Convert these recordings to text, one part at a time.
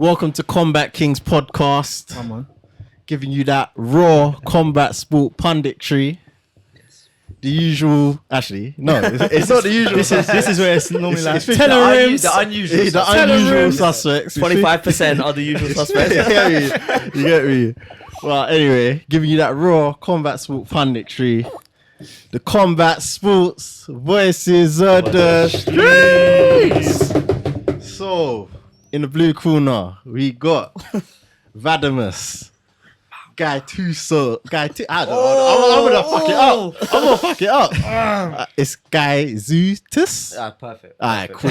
Welcome to Combat Kingz podcast. Come on. Giving you that raw combat sport punditry. The usual, actually, no, it's not the usual. This is where it's normally like the unusual suspects. 25% are the usual suspects. You get me? Well, anyway, giving you that raw combat sport punditry. The combat sports voices of the streets. So, in the blue corner, we got Vadimus. Guy two. I don't know. I'm gonna fuck it up. It's Gaizutis. Perfect. Alright, cool.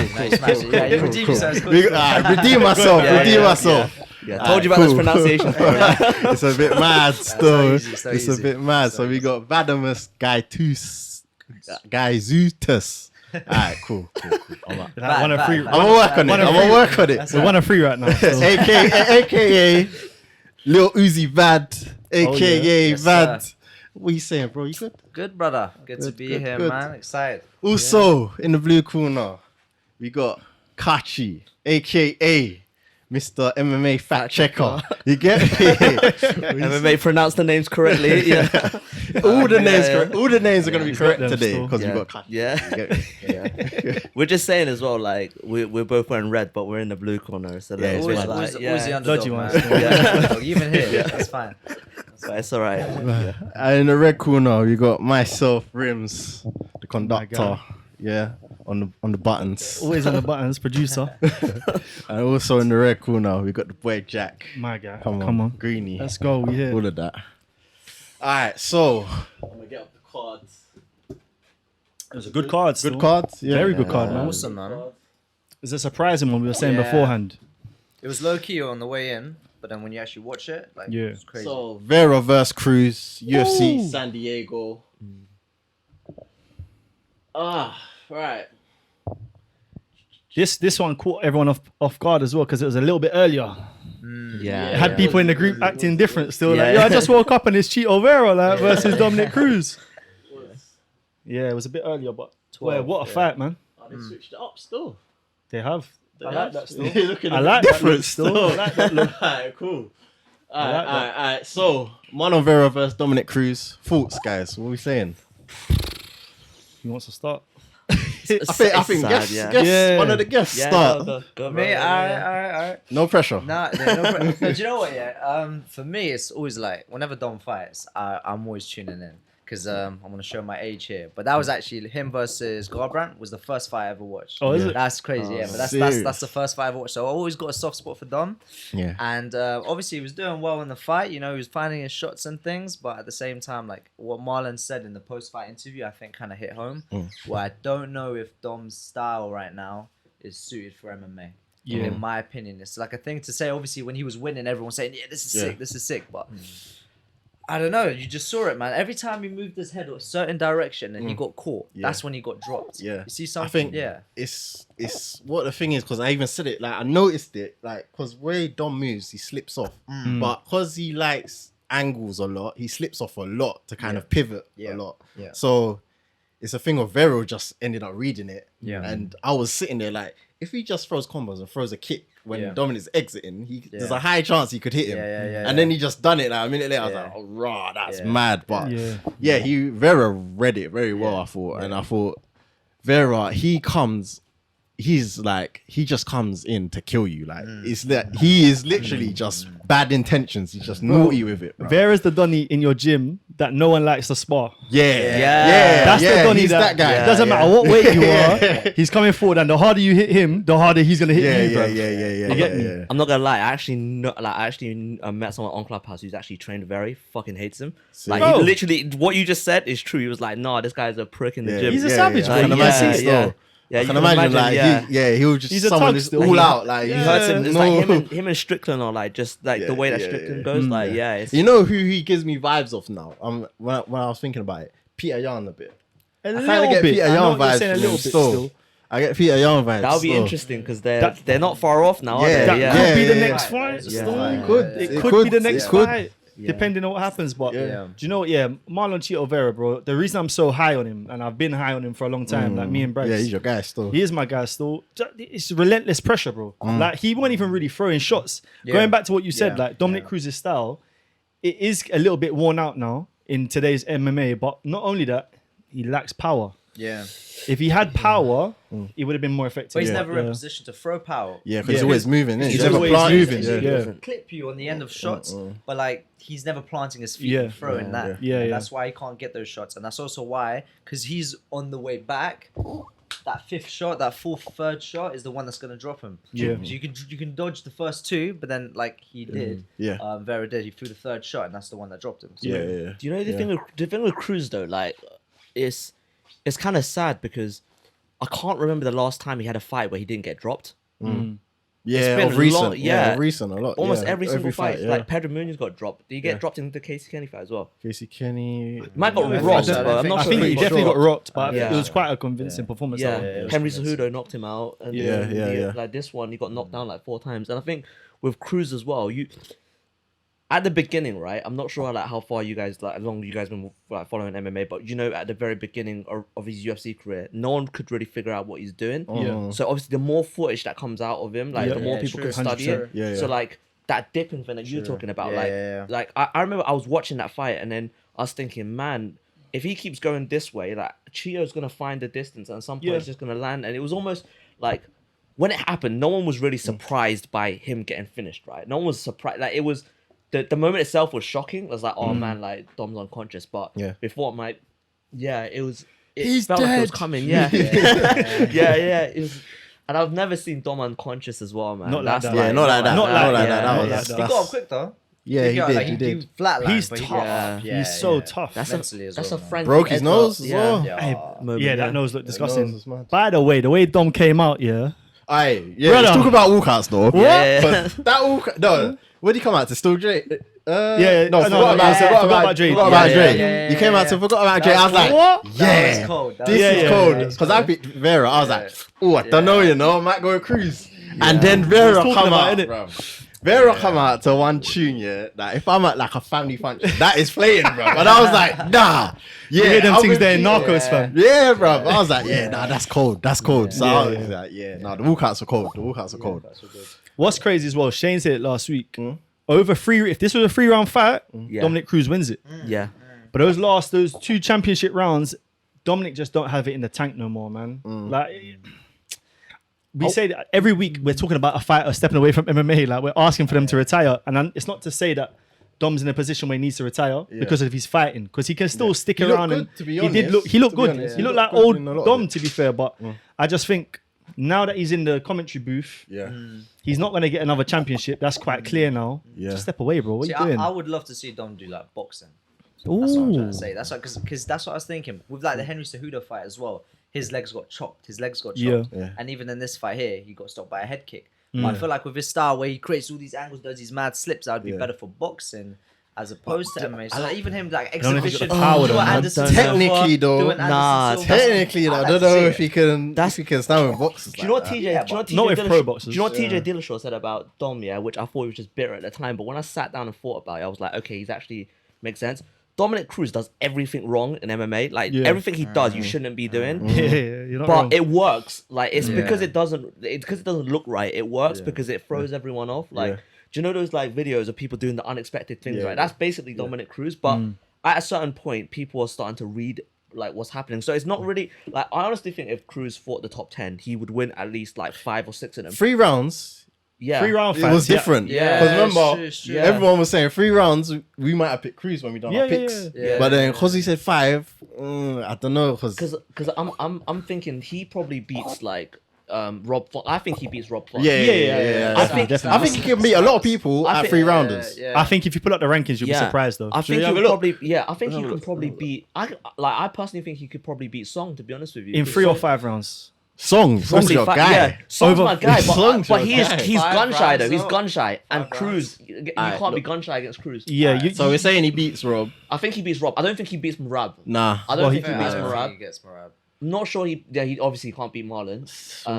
Yeah, you redeem yourself. Redeem myself. Yeah, told you about this pronunciation. It's a bit mad still. It's a bit mad. So we got Vadimus Gaizutis. Alright, cool. I'm gonna work on it. We're 1-3 right now. AKA Lil Uzi VAD, aka Yes, VAD. sir. What you saying, bro? You good? Good, brother. Good to be here, good. man. Excited. Also, in the blue corner, we got Kachi, aka Mr. MMA fact checker. You get me? MMA pronounced the names correctly. Yeah. All the names are gonna be correct today still. because we got Kachi. Yeah. You get me? We're just saying as well, like we're both wearing red, but we're in the blue corner. So Yeah, it's always, fine. like, Always the underdog, Dodgy man. ones. Yeah. Even here, that's fine. But it's alright. Yeah. And in the red corner, we got myself, Rims, the conductor. guy. Yeah, on the buttons. Always on the buttons, producer. And also in the red corner, we got the boy Jack. My guy. Come on. Greeny. Let's go. We here. All of that. Alright, so I'm gonna get up the cards. It was a good card. Good cards? Yeah. Very good card, man. Awesome, man. It was a surprising one we were saying Yeah. beforehand. It was low key on the way in, but then when you actually watch it, like, Yeah. it's crazy. So Vera versus Cruz, UFC San Diego. Right. This one caught everyone off guard as well because it was a little bit earlier. Yeah. It had people in the group acting different still. Like, Yeah. yo, I just woke up and it's Cheeto Vera like, versus Dominick Cruz. Yeah, it was a bit earlier, but what a fight, man. Oh, they switched it up still. They have. I like that still. Looking I a bit like that different look still. I like that look. Alright, cool. like that. Alright. So, Marlon Vera versus Dominick Cruz. Thoughts, guys? What are we saying? He wants to start. I think guess Yeah. one of the guests start. Go, Me, I. No pressure. No, do you know what? Yeah. For me, it's always like whenever Dom fights, I'm always tuning in because I'm gonna show my age here. But that was actually him versus Garbrandt was the first fight I ever watched. Oh, is it? That's crazy. Yeah, but that's the first fight I ever watched. So I always got a soft spot for Dom. Yeah. And obviously he was doing well in the fight. You know, he was finding his shots and things. But at the same time, like what Marlon said in the post-fight interview, I think kind of hit home. Where I don't know if Dom's style right now is suited for MMA. Yeah. In my opinion, it's like a thing to say. Obviously, when he was winning, everyone's saying, "Yeah, this is sick." But I don't know. You just saw it, man. Every time he moved his head a certain direction and he got caught, that's when he got dropped. Yeah. You see something? I think it's what the thing is because I even said it like I noticed it like because where Dom moves he slips off but because he likes angles a lot he slips off a lot to kind of pivot a lot so it's a thing of Vera just ended up reading it and I was sitting there like if he just throws combos and throws a kick when Dominic's exiting there's a high chance he could hit him and then he just done it like a minute later I was like oh rah that's mad but Vera read it very well I thought and I thought Vera he just comes in to kill you like it's that he is literally just bad intentions he's just naughty with it bro. Vera's the Donny in your gym that no one likes to spar. That's the Donny he's that guy It doesn't matter what weight you are, he's coming forward, and the harder you hit him, the harder he's gonna hit you, bro. You get me? I'm not gonna lie. I actually met someone on Clubhouse who's actually trained very fucking hates him. Like Bro. he literally, what you just said is true. He was like, "Nah, this guy's a prick in the gym." He's a savage, I bro. can imagine still. Yeah, I you can imagine like he'll just He's a someone thug is still. all out like You he's heard him. It's no- like him and Strickland are like just like the way that Strickland goes. Like it's, you know who he gives me vibes of now when I was thinking about it Peter Yan a bit A I little kind of get bit. Peter I know Yan what you're vibes saying, a from little him bit still I get Peter Yan vibes that'll be still. interesting because they're not far off now. Yeah, Are they? That could be the yeah. next fight. Yeah. still. It could. It could be the next fight. depending on what happens. But Yeah. do you know what? Yeah, Marlon Chito Vera, bro. The reason I'm so high on him, and I've been high on him for a long time, like me and Bryce. Yeah, he's your guy still. He is my guy still. It's relentless pressure, bro. Like he wasn't even really throwing shots. Going back to what you said, like Dominick Cruz's style, it is a little bit worn out now in today's MMA. But not only that, he lacks power. Yeah. If he had power, he would have been more effective. But he's never in position to throw power. Yeah, because he's always moving. Isn't he? He's never always planting. moving. He Yeah. can clip you on the end of shots, but like he's never planting his feet and throwing that. Yeah, And that's why he can't get those shots, and that's also why, because he's on the way back. That fifth shot, that third shot is the one that's gonna drop him. Yeah. So you can dodge the first two, but then like he did, Vera did. He threw the third shot, and that's the one that dropped him. So, Yeah. Do you know the thing with Cruz though? Like, it's kind of sad because I can't remember the last time he had a fight where he didn't get dropped. Yeah, been of recent. long- Yeah, of recent a lot. Almost yeah. every single fight. yeah. Like Pedro Munoz got dropped. Did he get dropped in the Casey Kenny fight as well? Casey Kenny. Might got I think rocked, so. but I'm not I sure. think he definitely got rocked, but Yeah. it was quite a convincing performance. Yeah, though. Henry Cejudo knocked him out, and Yeah. like this one, he got knocked down like 4 times. And I think with Cruz as well, you at the beginning, right? I'm not sure like how far you guys like, how long you guys been like following MMA, but you know, at the very beginning of his UFC career, no one could really figure out what he's doing. Yeah. So obviously, the more footage that comes out of him, like Yeah. the more Yeah, people true. can study it. 100%. Yeah, So yeah. like that dipping thing that you're talking about, Yeah, like I remember I was watching that fight, and then I was thinking, man, if he keeps going this way, like Chio's gonna find the distance, and at some point he's just gonna land. And it was almost like when it happened, no one was really surprised by him getting finished, right? No one was surprised. Like it was the moment itself was shocking. It was like, oh man, like Dom's unconscious. But before I'm like, it He's felt like it was dead. coming. Yeah. It was, and I've never seen Dom unconscious as well, man. Not like that. Yeah, not like that. Not like that. That Not was- like that. He got up quick though. Yeah, he got, did. like, He did. Flatlined, He's but he tough. got- He's so tough. That's Mentally a as that's well, a man. Frankie Broke his Edgar, nose as well. Hey, moment, yeah, that nose looked disgusting. nose was mad. By the way Dom came out, Brother. Let's Brother. talk about walkouts though. Yeah. But that walkout, no. Where did he come out to? Still Dre? Yeah, no, forgot about Dre. Forgot about Dre. Yeah. You came out to forgot about Dre. I was like, What? That was yeah, cold. That this was is yeah, cold. yeah. Because I beat Vera. I was like, oh, I don't know, I might go with Cruz. And then He was Vera talking come about out, it, bruv. Vera come out to one tune, like if I'm at like a family function, that is playing, bro. And I was like, nah, You hear them I'm things with there in you. Narcos, fam. Yeah, bro. I was like, nah, that's cold. That's cold. So I was Yeah. like, the walkouts are cold. What's crazy as well, Shane said it last week. Over if this was a 3-round fight, Dominick Cruz wins it. Yeah. But those 2 championship rounds, Dominic just don't have it in the tank no more, man. Like we say that every week we're talking about a fighter stepping away from MMA. Like we're asking for them to retire, and it's not to say that Dom's in a position where he needs to retire because of his fighting, because he can still stick He looked around. good, And to be he honest. did look. He looked To be good. honest, He he looked looked like good old in a lot of Dom, it. to be fair. But I just think now that he's in the commentary booth, he's not going to get another championship. That's quite clear now. Yeah. Just step away, bro. What See, are you doing? I would love to see Dom do like boxing. That's what I'm trying to say. That's what, because that's what I was thinking with like the Henry Cejudo fight as well. His legs got chopped. Yeah. And even in this fight here, he got stopped by a head kick. But I feel like with his style, where he creates all these angles, does these mad slips, that would be better for boxing as opposed to MMA. So like, even him like don't know if he's exhibition, got the power do though, an man. Anderson Technically, Silva, though, do an Anderson nah, Silva. Technically, I I'd don't like to know see if it. he can stand with boxers. Do you know what like TJ? that. Do you know what TJ? Not with Dillashaw- pro boxers. Do you know what TJ Dillashaw said about Dom? Yeah, which I thought he was just bitter at the time, but when I sat down and thought about it, I was like, okay, he's actually makes sense. Dominick Cruz does everything wrong in MMA. Like everything he does, you shouldn't be doing. yeah, you're not But wrong. it works. Like it's because it doesn't look right. It works because it throws everyone off. Like, do you know those like videos of people doing the unexpected things? Right, that's basically Dominick Cruz. But at a certain point, people are starting to read like what's happening. So it's not really like I honestly think if Cruz fought the top 10, he would win at least like 5 or 6 of them. 3 rounds. Yeah, 3-round It fights. was different. Yeah, Because remember, it's true. everyone was saying 3 rounds. We might have picked Cruz when we done our Yeah, picks. yeah. But then because he said 5, I don't know. Because because I'm thinking he probably beats like Rob. I think he beats Rob. yeah. I think I think he can beat a lot of people I at think- 3 rounders. I think if you pull up the rankings, you'll be surprised though. I think we have he a could look? probably. Yeah, I think he could probably beat. I personally think he could probably beat Song. To be honest with you, in 3 or 5 rounds. Song's your guy. Yeah, Song's Over- my guy, Song's but your guy. he's 5 gun shy though. rounds He's though. gun shy, and 5 Cruz, you can't be gun shy against Cruz. Yeah, So we're saying he beats Rob. I think he beats Rob. I don't think he beats Murab. Nah. I don't Well, think he he- beats I don't think Murab. he gets Murab. I'm not sure he obviously can't beat Marlon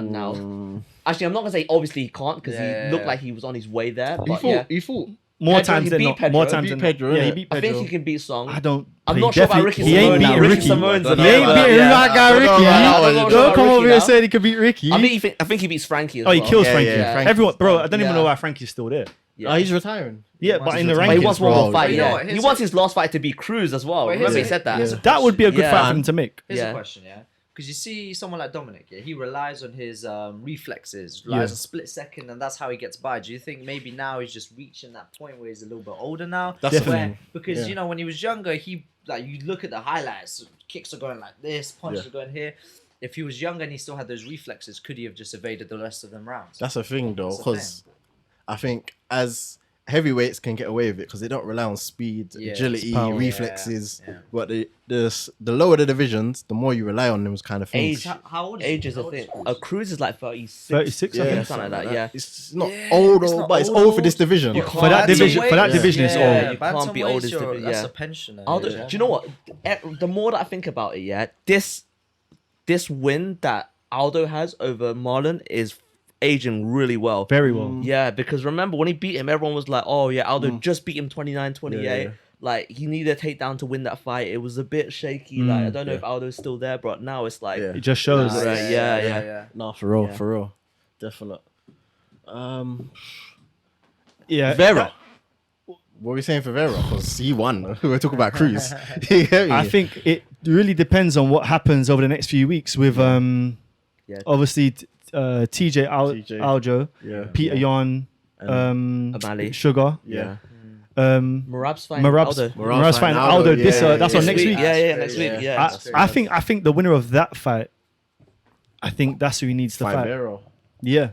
now. Actually, I'm not gonna say obviously he can't because he looked like he was on his way there. But He fought more Pedro, times he than beat not. Pedro. More He times beat than Pedro, not. Yeah, he innit? beat I Pedro. think he can beat Song. I don't. I'm he not sure about definitely- Ricky He ain't Simone now. beating Ricky Ricky. Simone's He He ain't Yeah, beating yeah. that guy I don't Ricky. know about that one. Don't About come Ricky over here and now. say he could beat Ricky. I think he beats Frankie as Oh, he well. kills Yeah, Frankie. yeah, Frankie's Everyone, bro, I don't even Yeah. know why Frankie's still there. Yeah. Oh, he's retiring. Yeah, wants but to in the retire. But he rankings, wants one more bro. fight. You know Yeah, what, he here's wants his last fight to be Cruz as well. Wait, Remember he here's said that. here's that would be a good Yeah. fight for him to make. Here's Yeah. a question, yeah. Because you see someone like Dominick, yeah, he relies on his reflexes, relies on split second, and that's how he gets by. Do you think maybe now he's just reaching that point where he's a little bit older now? That's Definitely. Where, because Yeah. you know when he was younger, he like you look at the highlights, kicks are going like this, punches Yeah. are going here. If he was younger and he still had those reflexes, could he have just evaded the rest of them rounds? That's a thing though, That's the because I think as heavyweights can get away with it because they don't rely on speed, Yeah, agility, it's power. reflexes. Yeah, yeah. But the lower the divisions, the more you rely on those kind of things. Age. How old is Age he? is How a old is thing. Cruz? Cruz is like 36. 36, I Yeah, think. something like that. Yeah. It's not Yeah, old, it's not but it's old, old for this division. You For that can't be- division, for that Yeah. division, it's Yeah. all. You can't be old as Bantamweight's division, That's yeah. a pensioner. Do you know what? The more that I think about it, yeah, this win that Aldo has over Marlon is aging really well. Very well. Yeah, because remember when he beat him, everyone was like, "Oh yeah, Aldo just beat him 29-28." Yeah, yeah. Like he needed a takedown to win that fight. It was a bit shaky. Like I don't know if Aldo's still there, but now it's like, Yeah. It just shows. Nah, that- yeah. No, for real, Yeah. for real, definite. Yeah. Vera. What are we saying for Vera? Because he won. We're talking about Cruz. You get me? I think it really depends on what happens over the next few weeks with Yeah. obviously TJ TJ. Aljo, Yeah. Peter Yan, O'Malley. Sugar, Yeah. Marab's fighting Marab's Aldo. Marab's fighting Aldo. Yeah, This yeah, that's yeah. on next week. Yeah, next week. Yeah. Yeah. I think the winner of that fight, I think that's who he needs to fight. Vera. Yeah.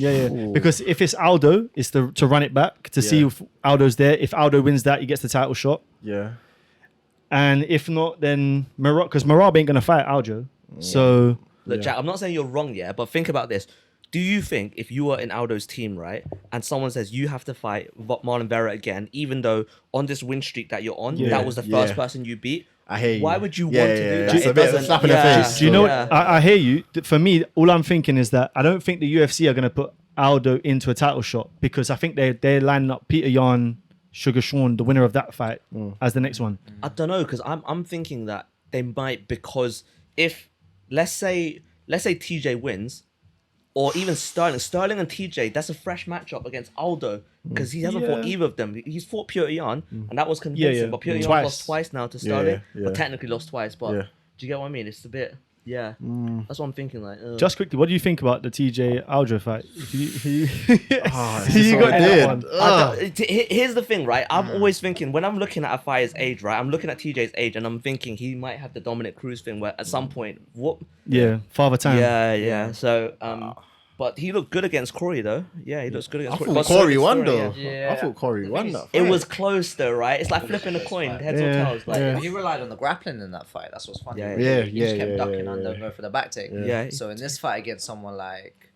Ooh. Because if it's Aldo, it's to run it back to see Yeah. if Aldo's there. If Aldo wins that, he gets the title shot. Yeah. And if not, then Marab, because Marab ain't gonna fight Aljo. So Look, Yeah. Jack, I'm not saying you're wrong, yeah, but think about this. Do you think if you were in Aldo's team, right, and someone says you have to fight Marlon Vera again, even though on this win streak that you're on, Yeah. that was the first Yeah. person you beat, I hear you. why would you Yeah, want to yeah, do yeah. that? It's a It bit of a doesn't- slap in the yeah. face. do you know Yeah. what? I hear you. For me, all I'm thinking is that I don't think the UFC are gonna put Aldo into a title shot because I think they're lining up Peter Yan, Sugar Sean, the winner of that fight, as the next one. I don't know, because I'm thinking that they might, because if let's say TJ wins, or even Sterling and TJ, that's a fresh matchup against Aldo because he hasn't fought Yeah. either of them. He's fought Peter Yan, and that was convincing. yeah. But Peter Yan Twice. lost twice now to Sterling. yeah. Well, technically lost twice, but Yeah. do you get what I mean? It's a bit, yeah. That's what I'm thinking. Like, Just quickly, what do you think about the TJ Aljo fight? Oh, Who you got in that one? Here's the thing, right? I'm always thinking when I'm looking at a fighter's age, right? I'm looking at TJ's age, and I'm thinking he might have the Dominick Cruz thing, where at some point, what? Yeah, Father Time. Yeah. So, but he looked good against Corey, though. Yeah, he looks good I against thought But Corey so won did though. Sterling, Yeah. I thought Corey The won thing that. is- It fight. was close though, right? It's like flipping a coin, heads or Yeah, tails. Like, yeah. He relied on the grappling in that fight. That's what's funny. Yeah, He just kept yeah, ducking yeah, under yeah. and go for the back take. Yeah. So in this fight against someone like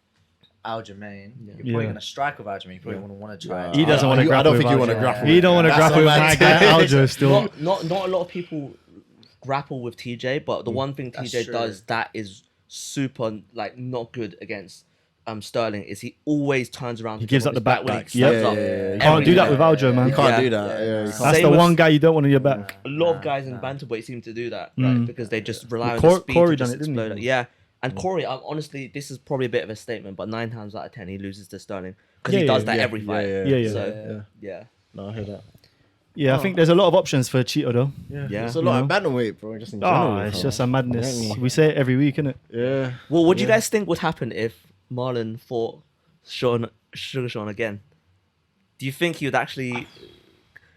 Aljamain, you're Yeah. probably gonna strike with Aljamain. You probably wouldn't want to try. He doesn't want to I grapple. don't think you with want to Aljo. grapple. He don't want to That's grapple with what my I'm guy saying. Aljo still. not a lot of people grapple with TJ, but the one thing That's TJ true. does that is super like not good against Sterling is he always turns around. He to gives give up the his back back when he back. steps Yeah, up. yeah. You can't do that with Everything. Aljo, man. You can't Yeah. do that. Yeah, you That's can't. Same the with- one guy you don't want on your back. A lot of guys in bantamweight seem to do that, right? Because they just rely on the speed Corey to just done it, didn't he? explode. Yeah, and Corey, honestly, this is probably a bit of a statement, but 9 times out of 10 he loses to Sterling because he Yeah, does yeah, that every fight. Yeah. So yeah. No, I hear that. Yeah, I think there's a lot of options for Cheeto though. Yeah. It's a lot of bantamweight, bro. Just in Oh, general. it's bro. just a madness. Yeah. We say it every week, innit? Yeah. Well, what do you guys think would happen if Marlon fought Sugar Sean again? Do you think he would actually?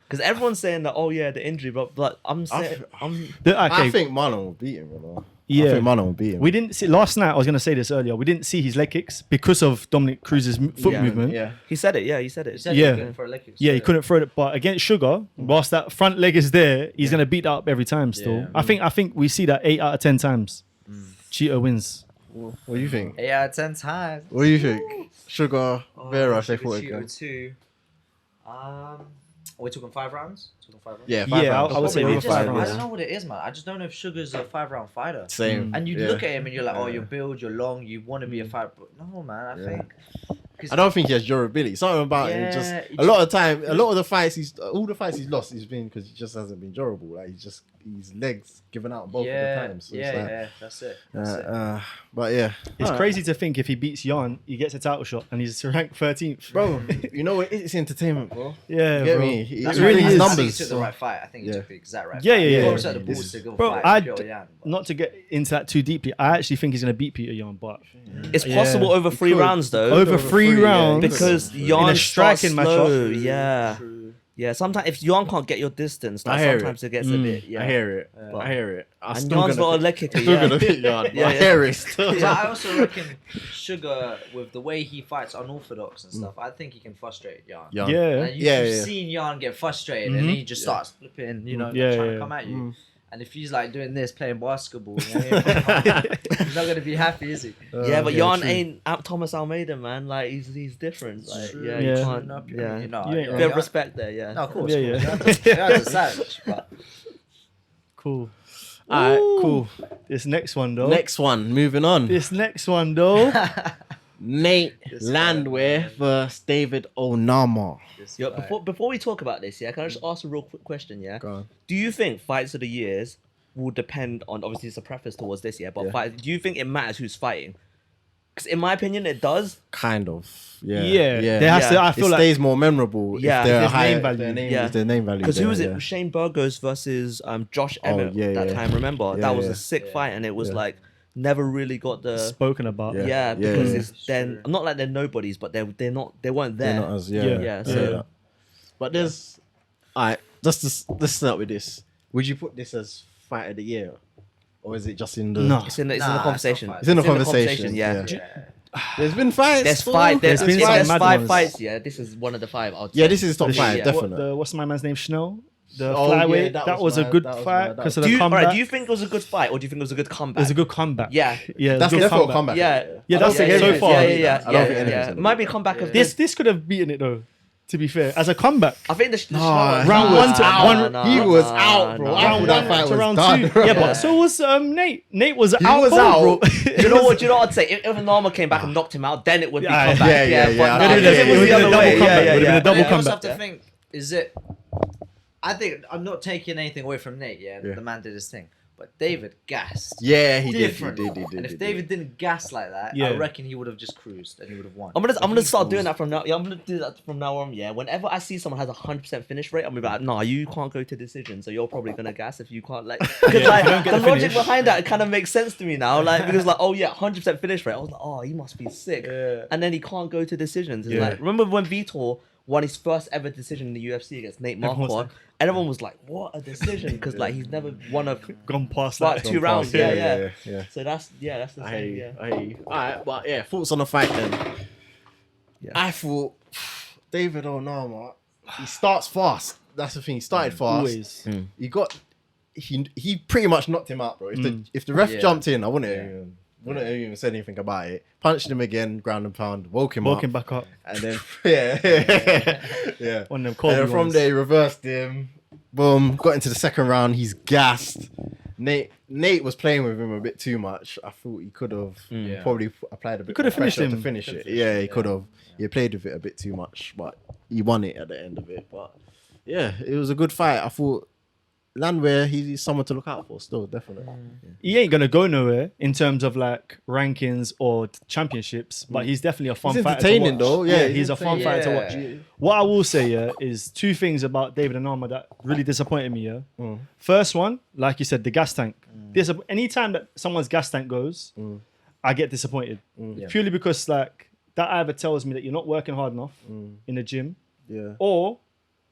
Because everyone's saying that, oh yeah, the injury, but I'm saying, Okay, I think Marlon will beat him, bro. Yeah. I think Marlon will beat him. we didn't see last night. I was gonna say this earlier. We didn't see his leg kicks because of Dominick Cruz's foot Yeah. movement. Yeah. he said it. Yeah, he said it. He said Yeah. he was going for a leg kick, Yeah, he so- couldn't throw it, but against Sugar, whilst that front leg is there, he's gonna beat that up every time. Still, Yeah. I think we see that 8 out of 10 times. Cheeto wins. What do you think? 8 out of 10 times. What do you think? Sugar, Vera, if they fought Cheeto again. 2. Are we talking 5 rounds? Talking 5 rounds? Yeah, Yeah, rounds. I would say Probably over just- 5 I rounds. don't know what it is, man. I just don't know if Sugar's a 5-round fighter. Same. And you Yeah. look at him and you're like, oh, Yeah. you're build, you're long, you want to be a fighter. But no, man, I Yeah. think I don't think he has durability. Something about him just a lot of time. A lot of the fights all the fights he's lost, he's been because he just hasn't been durable. Like his legs given out both of the times. So that's it. But yeah, it's crazy to think if he beats Jan, he gets a title shot and he's ranked 13th, bro. You know what? It's entertainment, bro. Yeah, Get bro. me? That's It really is. is I think he numbers. took the right fight. I think he took the exact right Yeah, fight. yeah, He yeah. also had the balls to go Bro, fight pure Jan. not to get into that too deeply, I actually think he's gonna beat Peter Yan, but It's possible over 3 rounds though. over 3 rounds because in Jan a striking starts matchup. slow. Yeah. Yeah, sometimes if Jan can't get your distance, like, I hear sometimes it gets a bit. Yeah. I hear it. I hear it. I'm And still Jan's not a gonna leg kicker. still Yeah. gonna hit Jan. Yeah, I yeah. hear it still. So I also reckon Sugar, with the way he fights unorthodox and stuff, I think he can frustrate Jan. Jan. Yeah. And you've seen Jan get frustrated and he just starts flipping, trying to come at you. And if he's like doing this, playing basketball, he's not gonna be happy, is he? Yeah, but yeah, Jan true. ain't Thomas Almeida, man. Like he's different. Like, True. yeah, Yeah. you can't. Yeah, You ain't bit of respect there. Yeah. No, of course. Yeah, Jan's a savage, but Cool. Alright, cool. This next one though. Next one, moving on. This next one though. Nate Landwehr versus David Onama. Yo, before we talk about this, can I just ask a real quick question? Yeah. Go on. Do you think fights of the years will depend on? Obviously, it's a preface towards this, but do you think it matters who's fighting? Because in my opinion, it does. Kind of. Yeah. Yeah. There has to. I feel it like stays more memorable Yeah, if they're there's high name value. If their name value. Because who was it? Yeah. Shane Burgos versus Josh Emmett that time. Remember Yeah, that was yeah. a sick fight, and it was like never really got the. spoken about. Yeah. Because yeah. it's then not like they're nobodies, but they weren't there. They're not as Yeah, so- But there's alright. Let's start with this. Would you put this as fight of the year, or is it just in the? No. It's in the Nah, conversation. it's It's in the conversation. Yeah. There's been fights. There's bro. five. There's been some there's mad 5 ones. fights. Yeah, this is one of the 5. I'd Yeah, say. this is top Yeah. 5, Yeah. definitely. What's my man's name? Schnell. The Oh, yeah, flyweight. that that was was a mad, good that was fight mad, because of Do the you, comeback. alright, do you think it was a good fight, or do you think it was a good comeback? It was a good comeback. Yeah. Yeah. That's good definitely a comeback. Yeah. Yeah, I that's don't it think so anything's- far. Yeah. I don't think anything's It gonna might be a comeback of This could have beaten it though. To be fair, as a comeback. I think the round one to one. He was out, bro. Round After that one fight to was round done, 2. bro. Yeah, but so was Nate. Nate was out. was cold, out. bro. Do you know what? I'd say? If Onama came back and knocked him out, then it would be Yeah, comeback. yeah, but yeah. no, It because it was would've the been a other double way. comeback. Yeah, It would've been a double I also comeback. have to think, is it? I think I'm not taking anything away from Nate. Yeah, the man did his thing, but David gassed. Yeah, he Different. did. And if David didn't gas like that, Yeah. I reckon he would have just cruised and he would have won. I'm gonna start doing that from now. Yeah, I'm gonna do that from now on. Yeah, whenever I see someone has a 100% finish rate, I'm gonna be like, nah, you can't go to decision, so you're probably gonna gas if you can't like. Because Yeah, like if you don't get the the logic finish. behind that kind of makes sense to me now. Like because like 100% finish rate, I was like, oh, he must be sick. Yeah. And then he can't go to decisions. It's Yeah. like remember when Vitor won his first ever decision in the UFC against Nate Everyone was Marquardt, like- and everyone was like, what a decision? Because like he's never won a Gone past like that. 2 rounds. Yeah. yeah. So that's the I same. hear you. Yeah. I hear you. Alright, but yeah, thoughts on the fight then. Yeah. I thought David Onama, he starts fast. That's the thing. He started fast. Always. He pretty much knocked him out, bro. If the ref Yeah. jumped in, I wouldn't have even said anything about it. Punched him again, ground and pound, woke him Walking up, back up. and then yeah. One of them And Kobe then from ones. there, he reversed him. Boom. Got into the second round. He's gassed. Nate was playing with him a bit too much. I thought he could have probably applied a bit could more have finished pressure to him. finish it. Yeah, he could have. He played with it a bit too much, but he won it at the end of it. But yeah, it was a good fight. I thought Landwehr, he's someone to look out for still, definitely. He ain't gonna go nowhere in terms of like rankings or championships, but he's definitely a fun He's fighter to entertaining watch. though. Yeah, he's a fun fighter to watch. What I will say, is 2 things about David Onama that really disappointed me. First one, like you said, the gas tank. Anytime that someone's gas tank goes, I get disappointed purely because like that either tells me that you're not working hard enough in the gym, or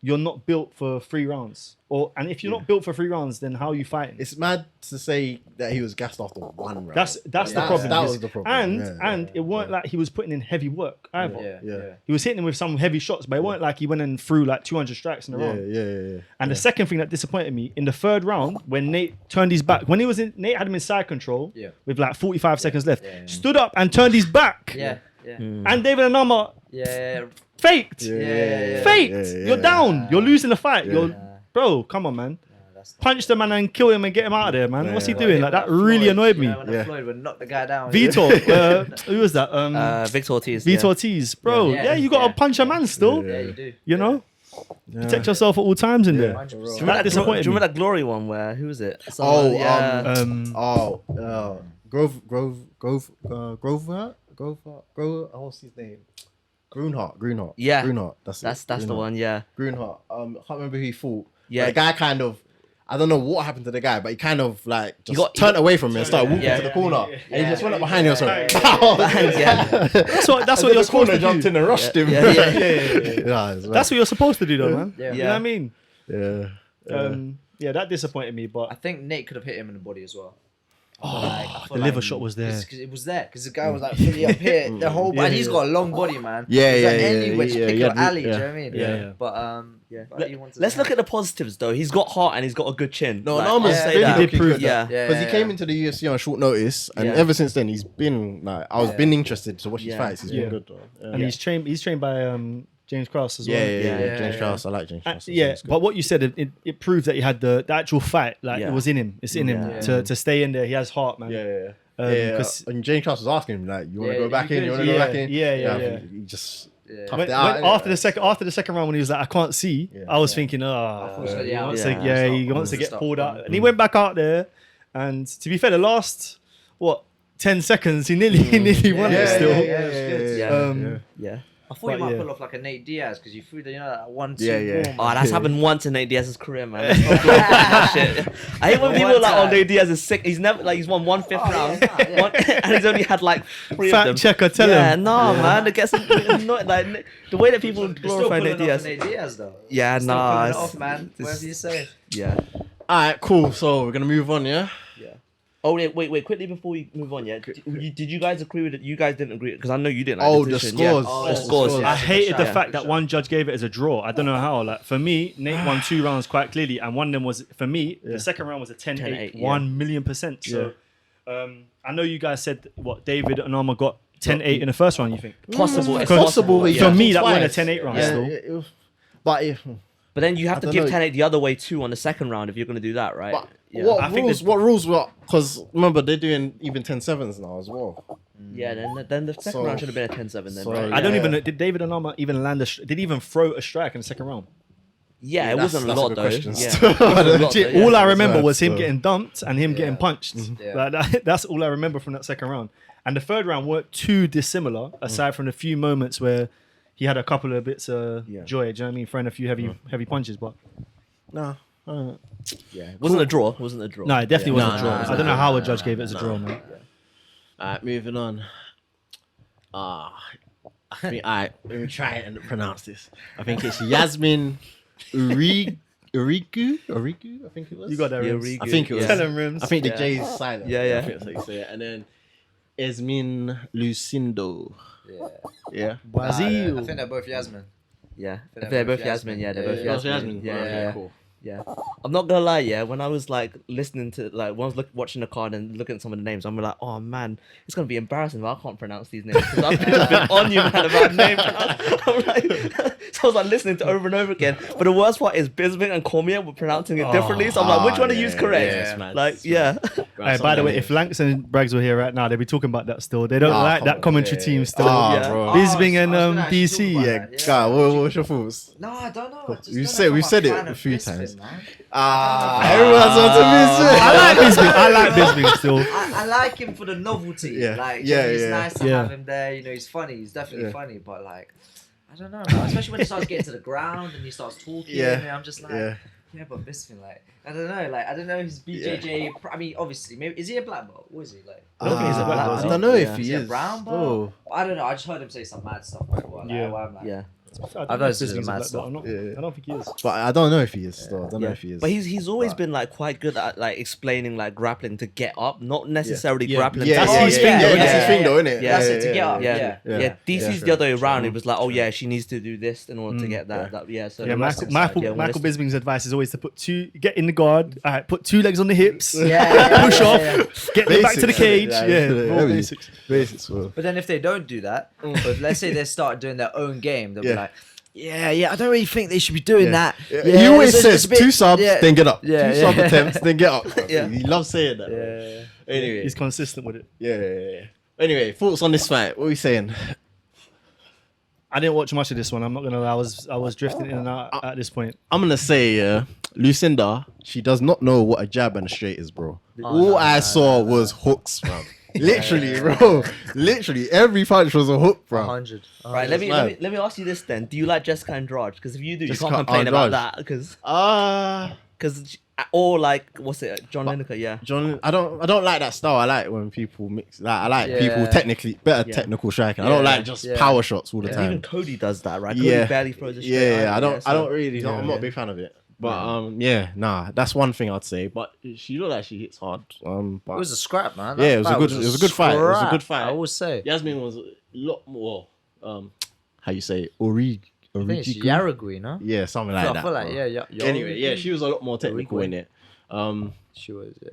you're not built for 3 rounds. And if you're not built for 3 rounds, then how are you fighting? It's mad to say that he was gassed after 1 round. That's the problem. That was the problem. And it weren't like he was putting in heavy work either. Yeah. He was hitting him with some heavy shots, but it weren't like he went and threw like 200 strikes in a round. Yeah. And the second thing that disappointed me in the 3rd round, when Nate turned his back, when Nate had him in side control with like 45 seconds left, stood up and turned his back. Yeah. And David Onama faked. Yeah. Faked. Yeah. You're down. You're losing the fight. Bro, come on, man. punch the man and kill him and get him out of there, man. What's he Yeah. doing? Like that really annoyed me. When Floyd would knock the guy down. Vitor, who was that? Victor Ortiz. Victor Ortiz, bro. Yeah. Yeah, you got to punch a man still. Yeah, you do. You know, protect yourself at all times in there. 100%. Do you remember disappointed me. that Glory one where who was it? Oh, Grover. What's his name? Grunhart. Yeah. Grunhart. That's the Grunhart. one. Yeah. Grunhart. I can't remember who he fought. Yeah. But the guy kind of, I don't know what happened to the guy, but he kind of like just got- away from me and started walking Yeah. to the corner, and he just went up behind him and Yeah. That's what and you're the supposed corner to jumped do. in and rushed him. Yeah. That's what you're supposed to do, though, man. Yeah. You know what I mean? Yeah. That disappointed me, I but think Nate could have hit him in the body as well. the liver shot was there. It was there because the guy was like fully up here, the whole body. And he's got a long body, man. Yeah, He's yeah, like yeah, any which yeah, pick yeah, your alley. yeah. Do you know what I mean? Yeah. But he wanted Let's to- look at the positives though. He's got heart and he's got a good chin. No, Like, Onama's I'll say really that. He did prove Yeah. that. because he came into the UFC on short notice, and Yeah. ever since then he's been like I was been interested to watch his Yeah. fights. He's Yeah. been good, though. And he's trained by James Krause as well. Yeah. James yeah. Krause, I like James Krause. Yeah, but what you said, it proved that he had the actual fight. Like Yeah. it was in him. It's in him Yeah. to stay in there. He has heart, man. Yeah. 'cause- And James Krause was asking him like, "You want to Yeah, go back you in? You could- want to go yeah, back in?" yeah. I think he just toughed When, it out. after the second round when he was like, I can't see, Yeah. I was thinking, oh, Yeah. he wants Yeah. to, yeah, he wants to get pulled out, and he went back out there, and to be fair, the last 10 seconds, he nearly won it still. it was good. Yeah. Yeah. Yeah. I thought you But might yeah. pull off like a Nate Diaz because you threw the that 1-2. Yeah. boom. Oh, that's happened once in Nate Diaz's career, man. Let's not glorify that shit. I hate when people are like, "Oh, Nate Diaz is sick." He's never he's won 1/5 round, and he's only had like 3 of them. Fact checker, tell Yeah, him. no, man. It gets annoying. Like the way that people You're still glorify pulling Nate off Diaz. Nate Diaz though. Yeah, Still nah. pulling it it's- off, man. it's- Whatever you say. Yeah. All right, cool. So we're gonna move on, yeah. Oh wait! Quickly before we move on, yeah. Did you guys agree with it? You guys didn't agree because I know you didn't. Like Oh, the the decision. scores. Yeah. Oh, the the scores. scores. Yeah. I hated the Yeah. fact that one judge gave it as a draw. I don't know how. Like for me, Nate won 2 rounds quite clearly, and one of them was for me. The second round was a 10-8, 10-8, 1,000,000%. So I know you guys said what David and Onama got 10-8 in the first round. You think? Possible. It's Possible, possible. yeah. For me, that won a Twice. 10-8 round. Yeah. Still. But if But then you have to don't give know. 10-8 the other way too on the second round if you're going to do that, right? but Yeah. what I think rules? that- What rules were? Because remember they're doing even 10-7s now as well. Yeah, then the second So- round should have been a 10-7 then, so- right? I don't Yeah. even know. Did David and Onama even land did he even throw a strike in the second round? Yeah, it That's- wasn't a that's a lot good though. question Yeah. still. It wasn't a lot, Legit, though, yeah. all I remember That's was him so- getting dumped and him getting punched. Yeah. Like, that's all I remember from that second round. And the third round weren't too dissimilar, aside from the few moments where he had a couple of bits of Yeah. joy. Do you know what I mean? Throwing a few heavy punches, but No. Yeah, it wasn't a draw. It wasn't a draw. no, it definitely wasn't No, a draw. no, I don't know how a judge gave it as a draw, man. Alright, moving on. I think, alright, let me try and pronounce this. I think it's Yazmin Urigu, I think it was. You got that, Yeah, Rims. really I good. think it was. Yeah. Tell him, Rims. I think the Yeah. J is silent. Yeah, yeah. I think that's how you say it. And then Yazmin Lucindo. Yeah. Yeah. Brazil. I think they're both Yasmin. Yeah, They're they're both both Yasmin. Yasmin. Yeah, they're both Yeah, Yasmin. Yeah, Okay, yeah, cool. yeah. I'm not gonna lie, yeah. When I was like listening to when I was watching the card and looking at some of the names, I'm like, oh man, it's gonna be embarrassing if I can't pronounce these names because I've just been on you, man, about names. I'm like, so I was like listening to over and over again. But the worst part is Bisbing and Cormier were pronouncing it differently. So I'm like, which one of you is correct? yeah, it's mad. Like, It's yeah. Hey, by the way, if Lanks and Braggs were here right now, they'd be talking about that still. They don't like come that on. commentary Yeah, team yeah. still. Yeah. bro. Bisbing I and was gonna actually DC. talk about Yeah, that, God, what's your thoughts? No, I don't know. I just You don't said- know we if I'm said it fan a of few Bisping, times. man. Everyone's on to me. I like Bisbing. I like Bisbing still. I like him for the novelty. Yeah. Like, Yeah, it's yeah. nice to Yeah. have him there. You know, he's funny. He's definitely Yeah. funny. But like, I don't know, man. Especially when he starts getting to the ground and he starts talking. Yeah. And I'm just like, Yeah. yeah, but Bisping, like, I don't know. Like, I don't know. His BJJ. I mean, obviously, maybe is he a black belt? What is he like? I don't think he's a black belt. I don't know if Yeah. he Is he a is. brown belt? Oh. I don't know. I just heard him say some mad stuff. Like, well, Yeah. where I'm like, Yeah. I've noticed Bisbing's his a mad black stuff. belt. I'm not- Yeah. I don't think he is. But I don't know if he is though. I don't know Yeah. if he is. But he's always been like quite good at like explaining like grappling to get up, not necessarily Yeah. grappling. yeah, to That's yeah, his yeah, thing, yeah, though, that's isn't his it? thing though, isn't it? Yeah. That's it, to get up. Yeah, Yeah. yeah. Yeah. DC's Yeah. the other way around. It was like, oh yeah, she needs to do this in order to get that. Yeah. That yeah. So Yeah, the rest Michael, is like, Michael when Bisbing's advice is always to get in the guard, all right, put 2 legs on the hips, Yeah. push yeah, off, yeah. get them back to the Basics, cage. yeah, Yeah, yeah, raw yeah. basics. Basics, well. But then if they don't do that, but let's say they start doing their own game, they'll be Yeah. like, Yeah, I don't really think they should be doing that. Yeah. He always says it's a bit- 2 subs, then get up. Yeah, 2 yeah. sub attempts, then get up. Yeah. He loves saying that. Yeah. Anyway, He's consistent with it. yeah. Anyway, thoughts on this fight? What are we saying? I didn't watch much of this one. I'm not gonna lie. I was drifting in and out at this point. I'm gonna say, Lucinda, she does not know what a jab and a straight is, bro. All I saw was hooks, bro. Literally, bro. Literally, every punch was a hook, bro. 100. Right, let me ask you this then. Do you like Jessica Andrade? Because if you do, you can't complain about that. Because or like what's it, John Lineker? Yeah. John, I don't like that style. I like when people mix. Like, I like people technically better technical striking. I don't like just power shots all the time. Even Cody does that, right? Cody barely throws a straight. Yeah. I don't really. I'm not a big fan of it. But that's one thing I'd say. But she looked like she hits hard. But It was a scrap, man. Yeah, it was a good fight. It was a good fight. I always say. Yazmin was a lot more. How you say it? I think it's Jauregui, no? Yeah, something like that. I feel like, bro. Anyway, yeah, she was a lot more technical in it. She was, yeah.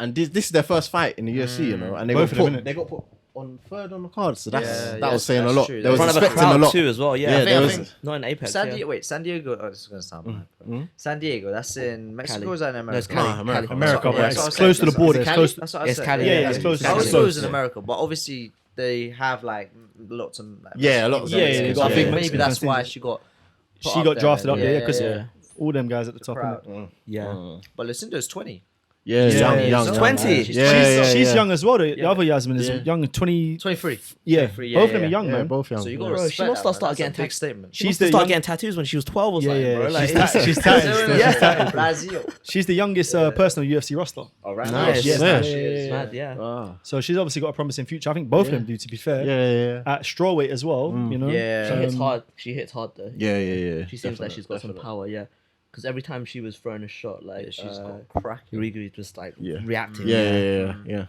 And this is their first fight in the UFC, you know, and they Both of them, innit? they got put on third on the card, so that Yeah, was saying a that's lot. true. They was In front of a expecting a crowd lot too as well. Yeah, Yeah, I there think was- not in Apex. San yeah. Diego, wait, San Diego. Oh, this is gonna sound bad. San Diego, that's in Mexico. Cali. Or is that in America? it's Cali. America. America, Yeah, but that's what I it's said. close to the That's what I border. said. It's close. That's what I It's said. Cali, yeah, it's close. I always It's thought it close. was in America, but obviously they have like lots of like, Yeah, a lot of Yeah, Mexicans, they I got think big maybe that's Mexicans. why she got. put She up got there. drafted up there because yeah. all them guys at the top. Crowd. innit? Yeah. But Lucindo's 20. Yeah, young. 20. She's young as well. The other Yasmin is young, 20. 23. Yeah, 23, both of them are young, Yeah, man. both young. So you got Yeah. to Bro, respect she must that, have started man. getting That's a big tax- statement. She must have started getting tattoos when she was 12 or something, yeah, bro. Like, she's talented. Yeah. She's talented. Brazil. She's the youngest person on UFC roster. All right. Nice. Yes, Yeah. it's mad, yeah. Ah. So she's obviously got a promising future. I think both of them do, to be fair. Yeah. At strawweight as well, you know. Yeah. She hits Um, hard. She hits hard though. Yeah. She seems like she's got some power, yeah. Because every time she was throwing a shot, like She's got crack. Jauregui just like reacting. Yeah.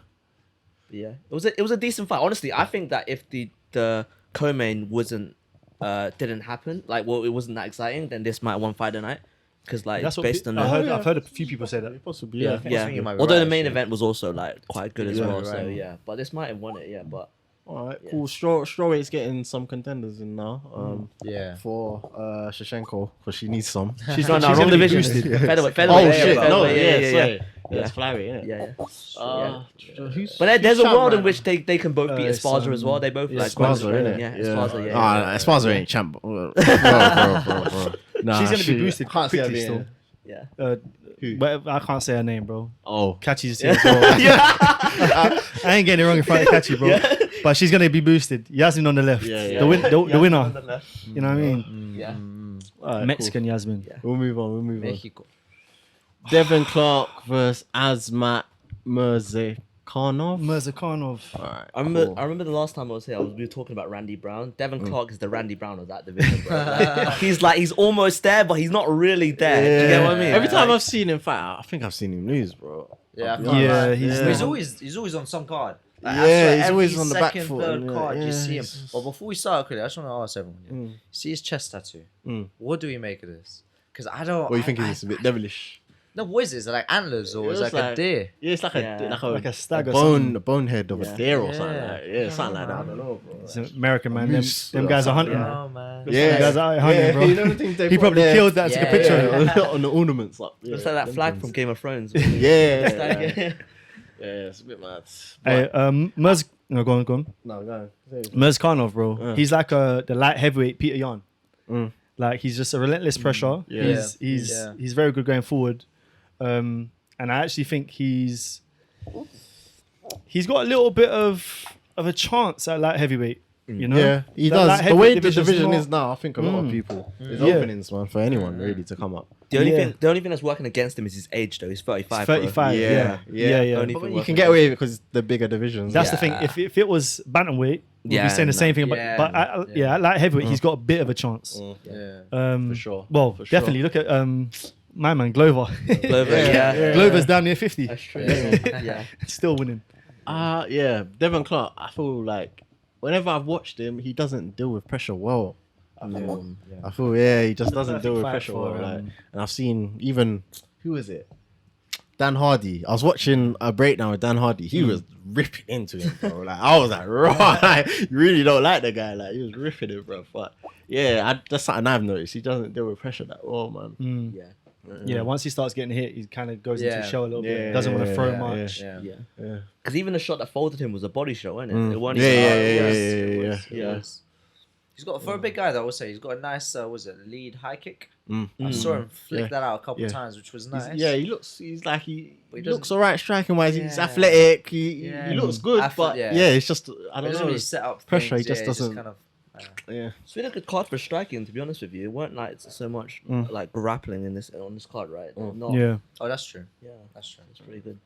Yeah. It was a decent fight. Honestly, I think that if the co-main didn't happen, like it wasn't that exciting, then this might have won fight of the night. Because like That's what based on I've heard a few people say that. Possibly, yeah. I think you might be Although right, the main actually. event was also like quite good as Yeah, well. right. So yeah, but this might have won it. Yeah, but All right, cool. Strawweight's getting some contenders in now. Yeah. For Shevchenko, because she needs some. She's no, she's wrong gonna be division. boosted. Featherweight. Oh shit! featherweight, No, yeah. sorry. It's flyweight, Yeah. But But there's a world in which they can both beat it's, Esparza as well. They both like Esparza, innit? Yeah, Esparza, yeah. Esparza ain't champ. Bro. Nah, She's gonna be boosted Can't see her quickly being- still. Yeah. But I can't say her name, bro. Oh, Catchy's here as well. I ain't getting it wrong in front of Catchy, bro. But she's gonna be boosted. Yasmin on the left. Yeah. The winner. You know what I mean? Yeah. all right, Mexican Yasmin. Yeah. Cool. We'll move on. Mexico. Devin Clark versus Azamat Murzakanov. Murzakanov. All right, I remember the last time I was here, we were talking about Randy Brown. Devin Clark is the Randy Brown of that division, bro. Like, he's almost there, but he's not really there. Do you get what I mean? Every time Like, I've seen him fight, I think I've seen him lose, bro. Yeah. Yeah, He's always on some card. Like, I Yeah, swear, he's every always on the back second, foot, third yeah, card, you yeah, see him. he's- But before we start, quickly, I just want to ask everyone. See his chest tattoo. What do we make of this? Because I don't. What do you think it's a bit devilish? No, what is it? Is it like antlers or is it looks like a deer? Yeah, it's like Yeah. Like a stag or a bonehead of Yeah. a deer or Yeah. something like yeah, something like that. I don't know, bro. It's an American man. Them, Moose them or guys are something. hunting. Oh man. Them guys are out hunting, bro. You don't think they He put probably their- killed that. Took a Yeah, picture of it. on the ornaments up. Looks like that flag from Game of Thrones. Yeah, Yeah. it's a bit mad. Hey, no, go on. No, go. Murzakanov, bro. He's like the light heavyweight Peter Yan. Like he's just a relentless pressure. Yeah. He's very good going forward. And I actually think he's got a little bit of a chance at light heavyweight. You know, Yeah, he That does. light The heavyweight way the division's division not- is now, I think a lot of people. There's Yeah. openings, man, for anyone really to come up. The only Yeah. thing that's working against him is his age, though. He's 35. He's bro. 35. Yeah, Yeah. Only But thing you working can get away with it because it's the bigger divisions. That's Yeah. the thing. If it was bantamweight, we'd Yeah, be saying the same thing. But Yeah. at light heavyweight, he's got a bit of a chance. Yeah. for sure. Well, For sure. definitely look at my man Glover. Glover, yeah. Glover's down near 50. That's true. Yeah. Still winning. Yeah, Devin Clark. I feel like whenever I've watched him, he doesn't deal with pressure well. I feel he just doesn't deal with fight pressure for, well. Like, and I've seen even who is it? Dan Hardy. I was watching a breakdown with Dan Hardy. He was ripping into him, bro. Like I was like, right, you really don't like the guy. Like he was ripping it, bro. But yeah, that's something I've noticed. He doesn't deal with pressure that well, man. Yeah, once he starts getting hit, he kind of goes into show a little bit. Doesn't want to throw much. Yeah. Because even the shot that folded him was a body shot, wasn't it? It wasn't Yeah. He's got, for a big guy, though, I would say, he's got a nice, lead high kick. I saw him flick that out a couple of times, which was nice. He looks all right striking wise. He's athletic. He looks good, but it's just I don't know. Really set up pressure. Things. He just doesn't. Kind of, It's been a good card for striking, to be honest with you. It weren't like so much like grappling on this card, right? Yeah. Oh, that's true. Yeah, that's true. It's pretty good.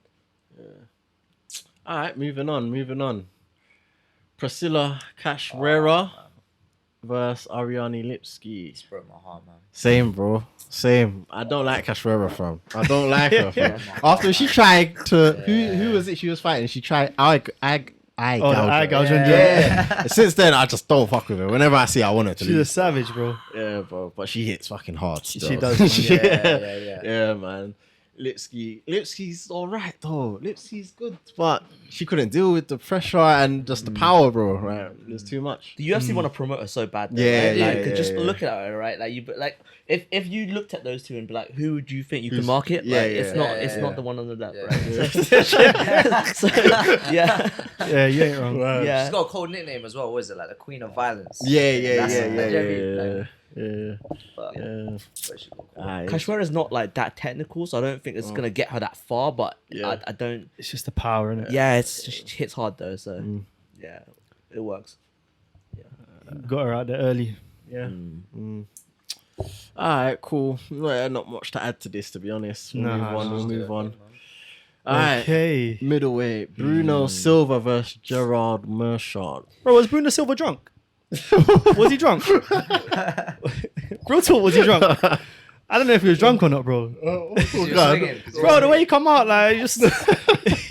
All right, moving on. Priscila Cachoeira versus Ariane Lipski. It's broke my heart, man. Same, bro. Same. I don't like Cachoeira, fam. I don't like her, fam. After she tried to, who was it she was fighting? She tried eye gouging. Yeah. Since then, I just don't fuck with her. Whenever I see her, I want her to She's a leave. savage, bro. Yeah, bro. But she hits fucking hard still. She does, man. Yeah, man. Lipski's all right, though. Lipski's good, but she couldn't deal with the pressure and just the power, bro. Right? There's too much. The UFC want to promote her so bad. Though, Yeah, right? yeah, Like, yeah, just yeah. look at her, right? Like if you looked at those two and be like, who would you think you can market? Yeah, Like, yeah, it's not the one on the left, Yeah. right? So, yeah. Yeah, you ain't wrong. Yeah. She's got a cool nickname as well. What is it? Like the Queen of Violence. Yeah. But she got cool. Cachoeira is not like that technical, so I don't think it's gonna get her that far. But Yeah. I don't. It's just the power, innit? Yeah, it's just, she hits hard though, so yeah, it works. Got her out there early. Yeah. All right, cool. Well, not much to add to this, to be honest. We'll move on. All right. Okay. Middleweight. Bruno Silva versus Gerald Meerschaert. Bro, was Bruno Silva drunk? Was he drunk? Real talk, was he drunk? I don't know if he was drunk or not, bro. Bro, the way he come out, like, just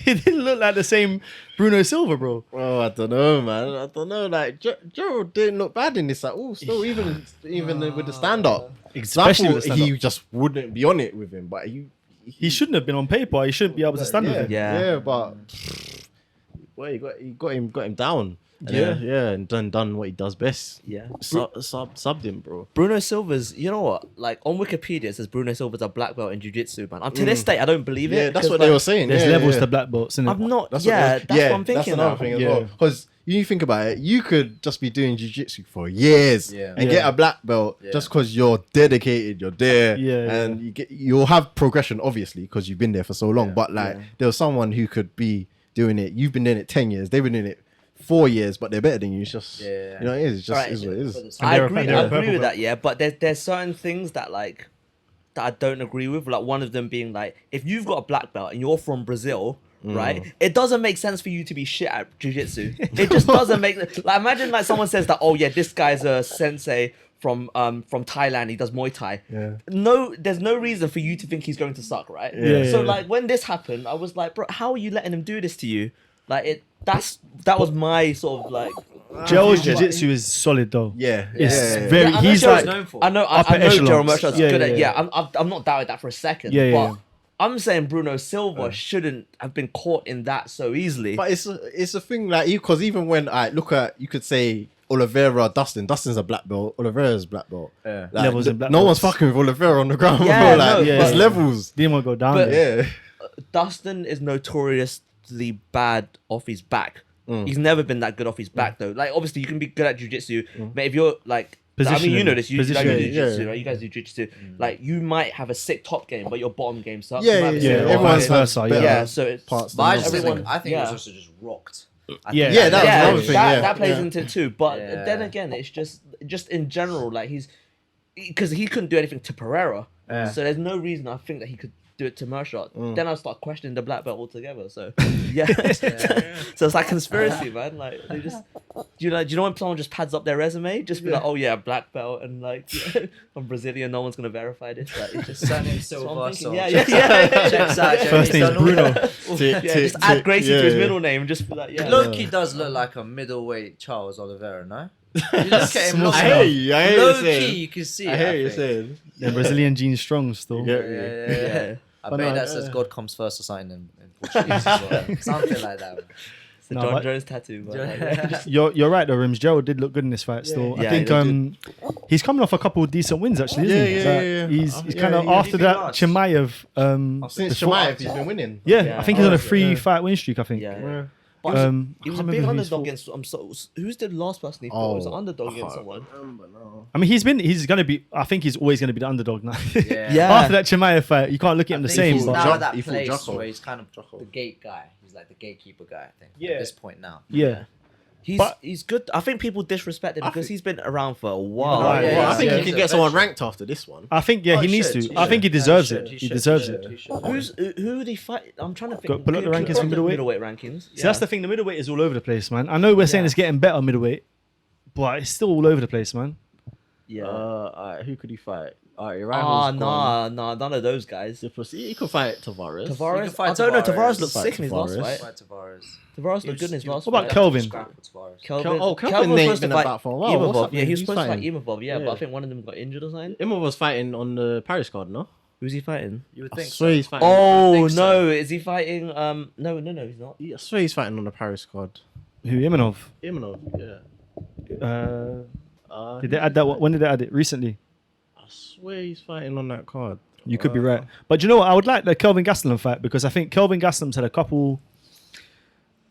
he didn't look like the same Bruno Silva, bro. Oh, I don't know, man. I don't know. Like Gerald didn't look bad in this at all. Still, even with the stand up, Especially I with the thought stand-up. he just wouldn't be on it with him. But He shouldn't have been on paper. He shouldn't be able to stand with him. Yeah. But well, he got him down. Yeah. And done what he does best. Yeah. Subbed him, bro. Bruno Silva's, you know what? Like on Wikipedia, it says Bruno Silva's a black belt in jiu-jitsu, man. To this day, I don't believe it. Yeah, that's 'cause, what like, they were saying. There's Yeah, levels yeah. to black belts, innit? I'm not. That's That's what I'm thinking. That's another now. thing as Yeah. well. Because you think about it, you could just be doing jiu-jitsu for years and get a black belt just because you're dedicated, you're there, and you'll have progression obviously because you've been there for so long. But like, there was someone who could be doing it. You've been doing it 10 years. They've been doing it 4 years, but they're better than you. It's just you know, it is. It's just Right. is what it is. I they're a agree purple with that, yeah. But there's certain things that like that I don't agree with. Like one of them being like, if you've got a black belt and you're from Brazil, right? It doesn't make sense for you to be shit at jiu-jitsu. It just doesn't make like imagine like someone says that, oh yeah, this guy's a sensei from Thailand, he does Muay Thai. Yeah. No, there's no reason for you to think he's going to suck, right? Yeah. So like when this happened, I was like, bro, how are you letting him do this to you? Like that was my sort of like Gerald's jiu-jitsu is solid though. Yeah, It's yeah. very. I know he's Gerald's like known for. I know upper Gerald echelons. Meerschaert's Yeah, good yeah, at I'm not doubting that for a second. Yeah, but yeah. I'm saying Bruno Silva shouldn't have been caught in that so easily. But it's a thing like you because even when I look at you could say Oliveira, Dustin's a black belt, Oliveira's black belt. Yeah. Like, Levels in black no one's belts. fucking with Oliveira on the ground. Yeah, bro. Like, no, there's but- levels. didn't want to go down But- there. Yeah. Dustin is notoriously bad off his back. He's never been that good off his back though. Like obviously you can be good at jiu-jitsu, but if you're like I mean you know this, you like, Positioning. do jiu-jitsu, Yeah. right? You guys do jiu-jitsu. Like you might have a sick top game, but your bottom game sucks. Yeah, You might yeah, be yeah. sick Or Everyone's vice versa, better yeah, so it's parts But I than just others. think, I think it was Yeah. also just rocked. Yeah. Yeah, that was yeah, another thing, that plays yeah. into it too. But Yeah. then again, it's just in general, like because he couldn't do anything to Pereira, so there's no reason I think that he could do it to Meerschaert. Then I start questioning the black belt altogether. So yeah, so it's like conspiracy, man. Like they just do you know when someone just pads up their resume, just be like, oh yeah, black belt, and like I'm Brazilian, no one's gonna verify this. Like it's just Surname so Silva, I'm so thinking, yeah. checks out. First name's Bruno. Yeah, just add Gracie to his middle name, just be like, yeah. Loki does look like a middleweight Charles Oliveira, no? You look at him, I hear you. I hear you low key, saying. you can see I it. hear you think. saying. The Brazilian genes strong still. Yeah, Yeah. I But bet no, that says God comes first or something in Portuguese as well. Something like that. Man. It's the No, John but- Jones tattoo. But like, You're right though, Rims. Gerald did look good in this fight. Still, Yeah, I think he he's coming off a couple of decent wins actually. Isn't he? Yeah. He's Yeah, kind of yeah, after he that lost. Chimaev. Since before- Chimaev, he's been winning. Yeah, Yeah. I think he's on a Oh, 3-fight win streak. I think. yeah. Yeah. But he I was can't a big remember who he's underdog fought. against. Who's the last person he fought? It was an underdog against someone. I mean, he's gonna be. I think he's always gonna be the underdog now. Yeah. After that Chimaev fight, you can't look at him the same. He's But now at that He fought place Jocko. where he's kind of the gate guy. He's like the gatekeeper guy, I think. Yeah. At this point now. yeah, He's good. I think people disrespect him because he's been around for a while. Right, Well, I think yeah, he he's can a get someone veteran. ranked after this one. I think he needs to. I think he deserves it. He deserves it. Who would he fight? I'm trying to think. Pull up the rankings for middleweight. Middleweight rankings. See, that's the thing. The middleweight is all over the place, man. I know we're saying it's getting better middleweight, but it's still all over the place, man. Yeah. Alright, who could he fight? Alright, Iran. Nah, none of those guys. He could fight Tavares. He Tavares. could fight I don't know. Tavares. Tavares looked Fight sick in his last Tavares. fight. Fight Tavares. Tavares looked good in his last What about fight. Kelvin? Scrap with Tavares. Kelvin Oh, Kelvin was ain't supposed to been fight about for a while. What's Imavov. up, Yeah, man? he was Who's supposed to fight fighting? Imavov. Yeah, but Yeah. I think one of them got injured or something. Imma was fighting on the Paris card, no? Who's he fighting? You would I think swear so. he's fighting. Oh think so. no, is he fighting? No, he's not. I swear he's fighting on the Paris card. Who Imanov? Imanov, yeah. Did they add that? When did they add it? Recently. I swear he's fighting on that card. You could be right, but you know what? I would like the Kelvin Gastelum fight because I think Kelvin Gastelum's had a couple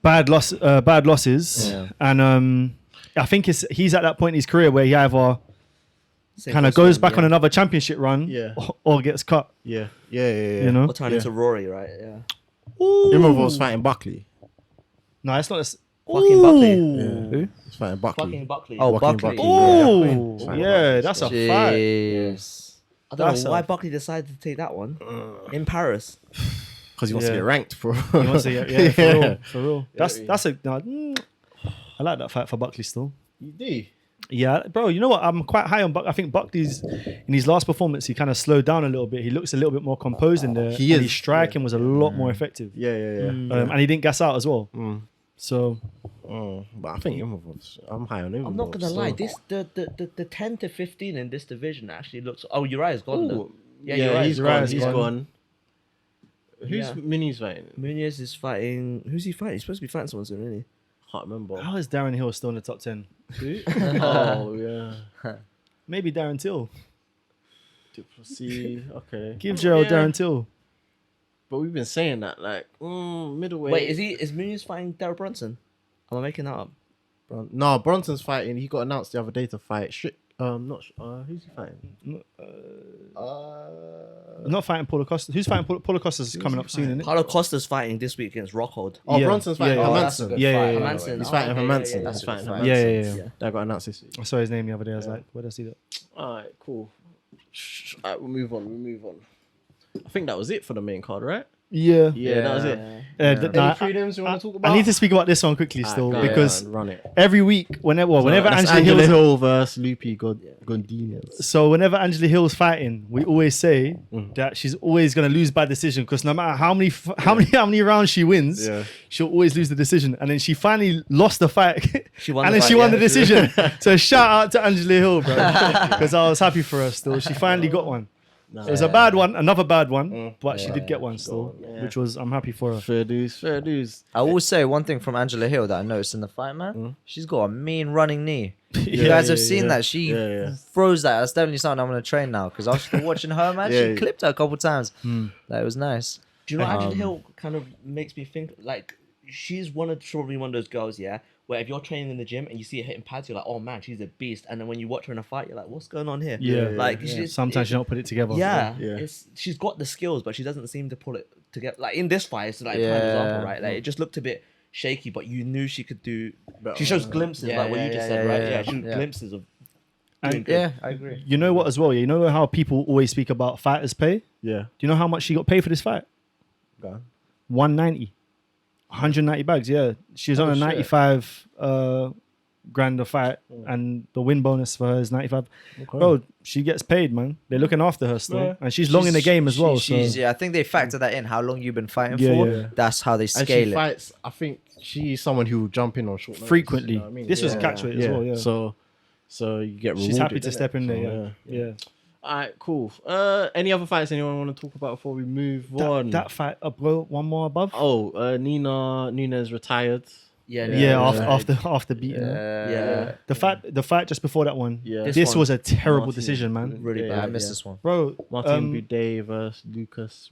bad losses, Yeah. and I think he's at that point in his career where he either Same kind of person, goes back yeah. on another championship run, Yeah. or gets cut. Yeah. You know, Or turn into Rory, right? Yeah. Imavov was fighting Buckley. no, it's not. Fucking Buckley. Yeah. He's fighting Buckley. Fucking Buckley. Oh, Joaquin Buckley. Oh, Yeah. yeah, that's a fight. Jeez. I don't That's know why a- Buckley decided to take that one in Paris. Because he wants to Yeah. get ranked, bro. He wants to, yeah, for real, for real. That's a. No, I like that fight for Buckley still. You do. Yeah, bro. You know what? I'm quite high on Buck. I think Buckley's in his last performance, he kind of slowed down a little bit. He looks a little bit more composed in there. He and is, his striking was a lot more effective. Yeah. And he didn't gas out as well. So But I think Imavov's. I'm high on Imavov. I'm not gonna lie. This the 10 to 15 in this division actually looks. Oh, Uriah's gone. Though. Yeah, he's gone. Uriah's He's gone. gone. Who's Yeah. Mini's fighting? Munez is fighting. Who's he fighting? He's supposed to be fighting someone soon, isn't he? Can't remember. how is Darren Hill still in the top 10? Oh yeah. Maybe Darren Till. See, okay. Give Gerald Yeah. Darren Till. But we've been saying that like middleweight. Wait, is Munez fighting Daryl Brunson? Am I making that up? No, Bronson's fighting. He got announced the other day to fight. Who's he fighting? Not fighting Paulo Costa. Who's fighting Paulo Costa's coming up soon, isn't it? Paulo Costa's fighting this week against Rockhold. Oh, Yeah. Bronson's fighting Yeah, yeah. Hermanson. Yeah. Hermanson. He's fighting okay, Hermanson. yeah, He's that's a fighting good Hermanson. fight. Yeah. That got announced this week. I saw his name the other day. I was like, where did I see that? Alright, cool. Alright, we'll move on. I think that was it for the main card, right? Yeah. Yeah, that was it. Any Any freedoms you want to talk about? I need to speak about this one quickly still Alright, because run it. every week, whenever That's Angela Hill's Hill versus Lupi Gondinez. so whenever Angela Hill's fighting, we always say that she's always gonna lose by decision because no matter how many rounds she wins, she'll always lose the decision. And then she finally lost the fight, She won and the then fight, she won yeah. the decision. So shout out to Angela Hill, bro, because I was happy for her. Still, she finally got one. It was a bad one, another bad one, but she did get one still, which was I'm happy for her. Fair dues. I will say one thing from Angela Hill that I noticed in the fight, man. She's got a mean running knee. You guys have seen that. She throws that. That's definitely something I'm going to train now because I was watching her, man. She clipped her a couple times. That was nice. Do you know Angela Hill kind of makes me think like she's probably one of those girls, yeah, where if you're training in the gym and you see her hitting pads, you're like, oh man, she's a beast. And then when you watch her in a fight, you're like, what's going on here? Like Sometimes you don't put it together. She's got the skills, but she doesn't seem to pull it together. Like in this fight, it's like a prime example, right? Like it just looked a bit shaky, but you knew she could do. She shows glimpses, like what you just said, right? Yeah, she shows glimpses of. And Yeah, I agree. you know what as well? You know how people always speak about fighters' pay. Yeah. Do you know how much she got paid for this fight? Go on. 190. 190 bags, yeah. She's on a shit. 95 grand a fight, and the win bonus for her is 95. Bro, she gets paid, man. They're looking after her still, and she's long in the game as well. I think they factor that in. How long you've been fighting Yeah, for? yeah. That's how they And scale she it. fights. I think she's someone who will jump in on short notice, frequently. you know what I mean? This was a catch weight as well. Yeah, So you get rewarded. she's happy to innit? step in there. So, Yeah. All right, cool. Any other fights anyone want to talk about before we move on? That fight, bro. One more above. Oh, Nina Nunes retired. Yeah, after beating her. Yeah. The fight just before that one. Yeah. This was a Martin- terrible decision, man. Really Yeah, bad. I missed this one. Bro, Martin Buday versus Lucas.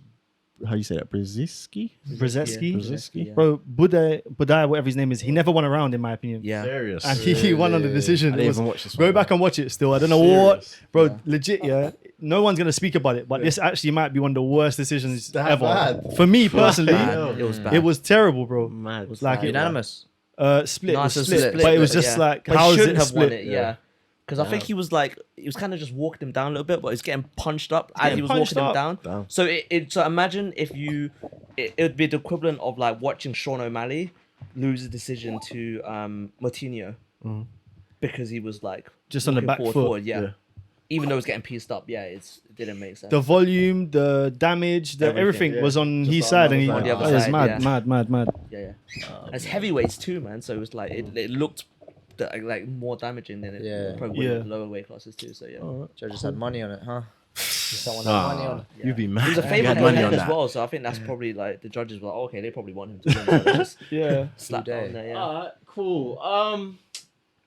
How do you say that? Brzezinski? Brzezinski. Yeah. Bro, Budai, whatever his name is, he never won a round in my opinion. Yeah. Serious. And he won on the decision. I didn't even watch this Go one, back bro. and watch it still. I don't know Serious. what. Bro, legit, yeah. No one's going to speak about it, but this actually might be one of the worst decisions That ever. bad? For me personally, Bad. It was bad. it was terrible, bro. Mad. Like it, Unanimous. split. No, It was it's a split. split, But it was but just yeah. like, But how he is shouldn't it have won split? it, yeah. Because I think he was kind of just walked him down a little bit, but he was getting punched up as he was punched walking him up. down. So so imagine if it would be the equivalent of like watching Sean O'Malley lose a decision to Moutinho because he was like Just on the looking back foot. forward, yeah. Yeah. Even though it was getting pieced up, it didn't make sense. The volume, the damage, everything yeah. was on Just his on side, the and he other side. On the it other was side, mad. yeah. As heavyweights too, man. So it was like it looked like more damaging than it probably would in lower weight classes too. So yeah. Judges had money on it, huh? Someone had Ah, money on it. You'd be mad. He was a if you favorite had for money him on as that. well, so I think that's probably like the judges were like, okay, they probably want him to win. So just Yeah. slap down there, yeah. Alright, cool.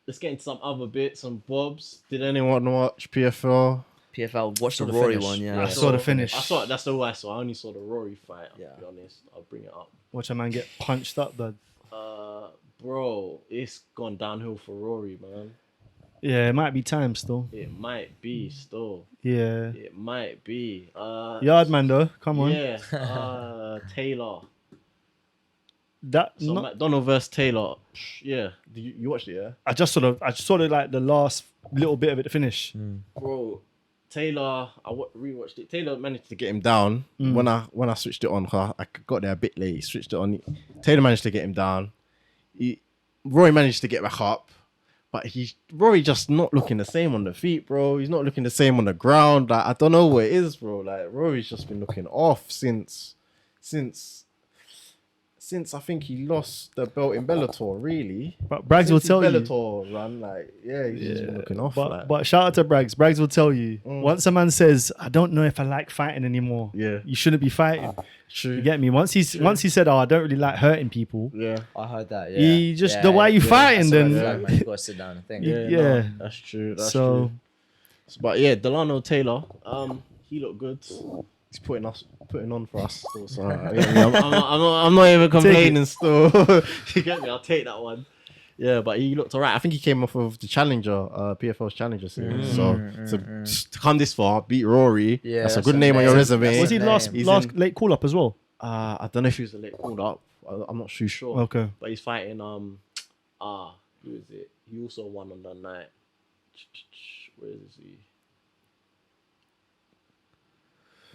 Let's get into some other bits, some bobs. Did anyone watch PFL? PFL, watch the the Rory finish. one, yeah. I saw the finish. I saw it. That's all I saw. I only saw the Rory fight. Yeah. To be honest, I'll bring it up. Watch a man get punched up, blood. Bro, it's gone downhill for Rory, man. Yeah, it might be time still. It might be still. Yeah. It might be. Yardman though, come on. Yeah. Taylor. That So not, McDonald versus Taylor. Yeah. You watched it, yeah? I just saw like the last little bit of it to finish. Bro, Taylor, rewatched it. Taylor managed to get him down when I switched it on. 'Cause I got there a bit late. Switched it on. Taylor managed to get him down. Rory managed to get back up, but Rory just not looking the same on the feet, bro. He's not looking the same on the ground. Like, I don't know what it is, bro. Like, Rory's just been looking off since I think he lost the belt in Bellator, really. But Braggs will Since his tell you. Bellator run, like, he's just been looking off. But shout out to Braggs. Braggs will tell you. Once a man says, I don't know if I like fighting anymore. Yeah. You shouldn't be fighting. True. You get me? Once he said, oh, I don't really like hurting people. Yeah. I heard that. Yeah. He just the way you fighting That's a then. red flag, man. You gotta sit down and think. Yeah, Yeah. no, that's true. That's So- true. But yeah, Delano Taylor, he looked good. He's putting on for us. Still, so I'm not even complaining. Still, you get me? I'll take that one. Yeah, but he looked alright. I think he came off of the Challenger, PFL's Challenger series. So to come this far, beat Rory. Yeah, that's a that's good name on your amazing. resume. Was he He's last late call up as well? I don't know if he was a late called up. I'm not too sure. Okay. But he's fighting who is it? He also won on the night. Where is he?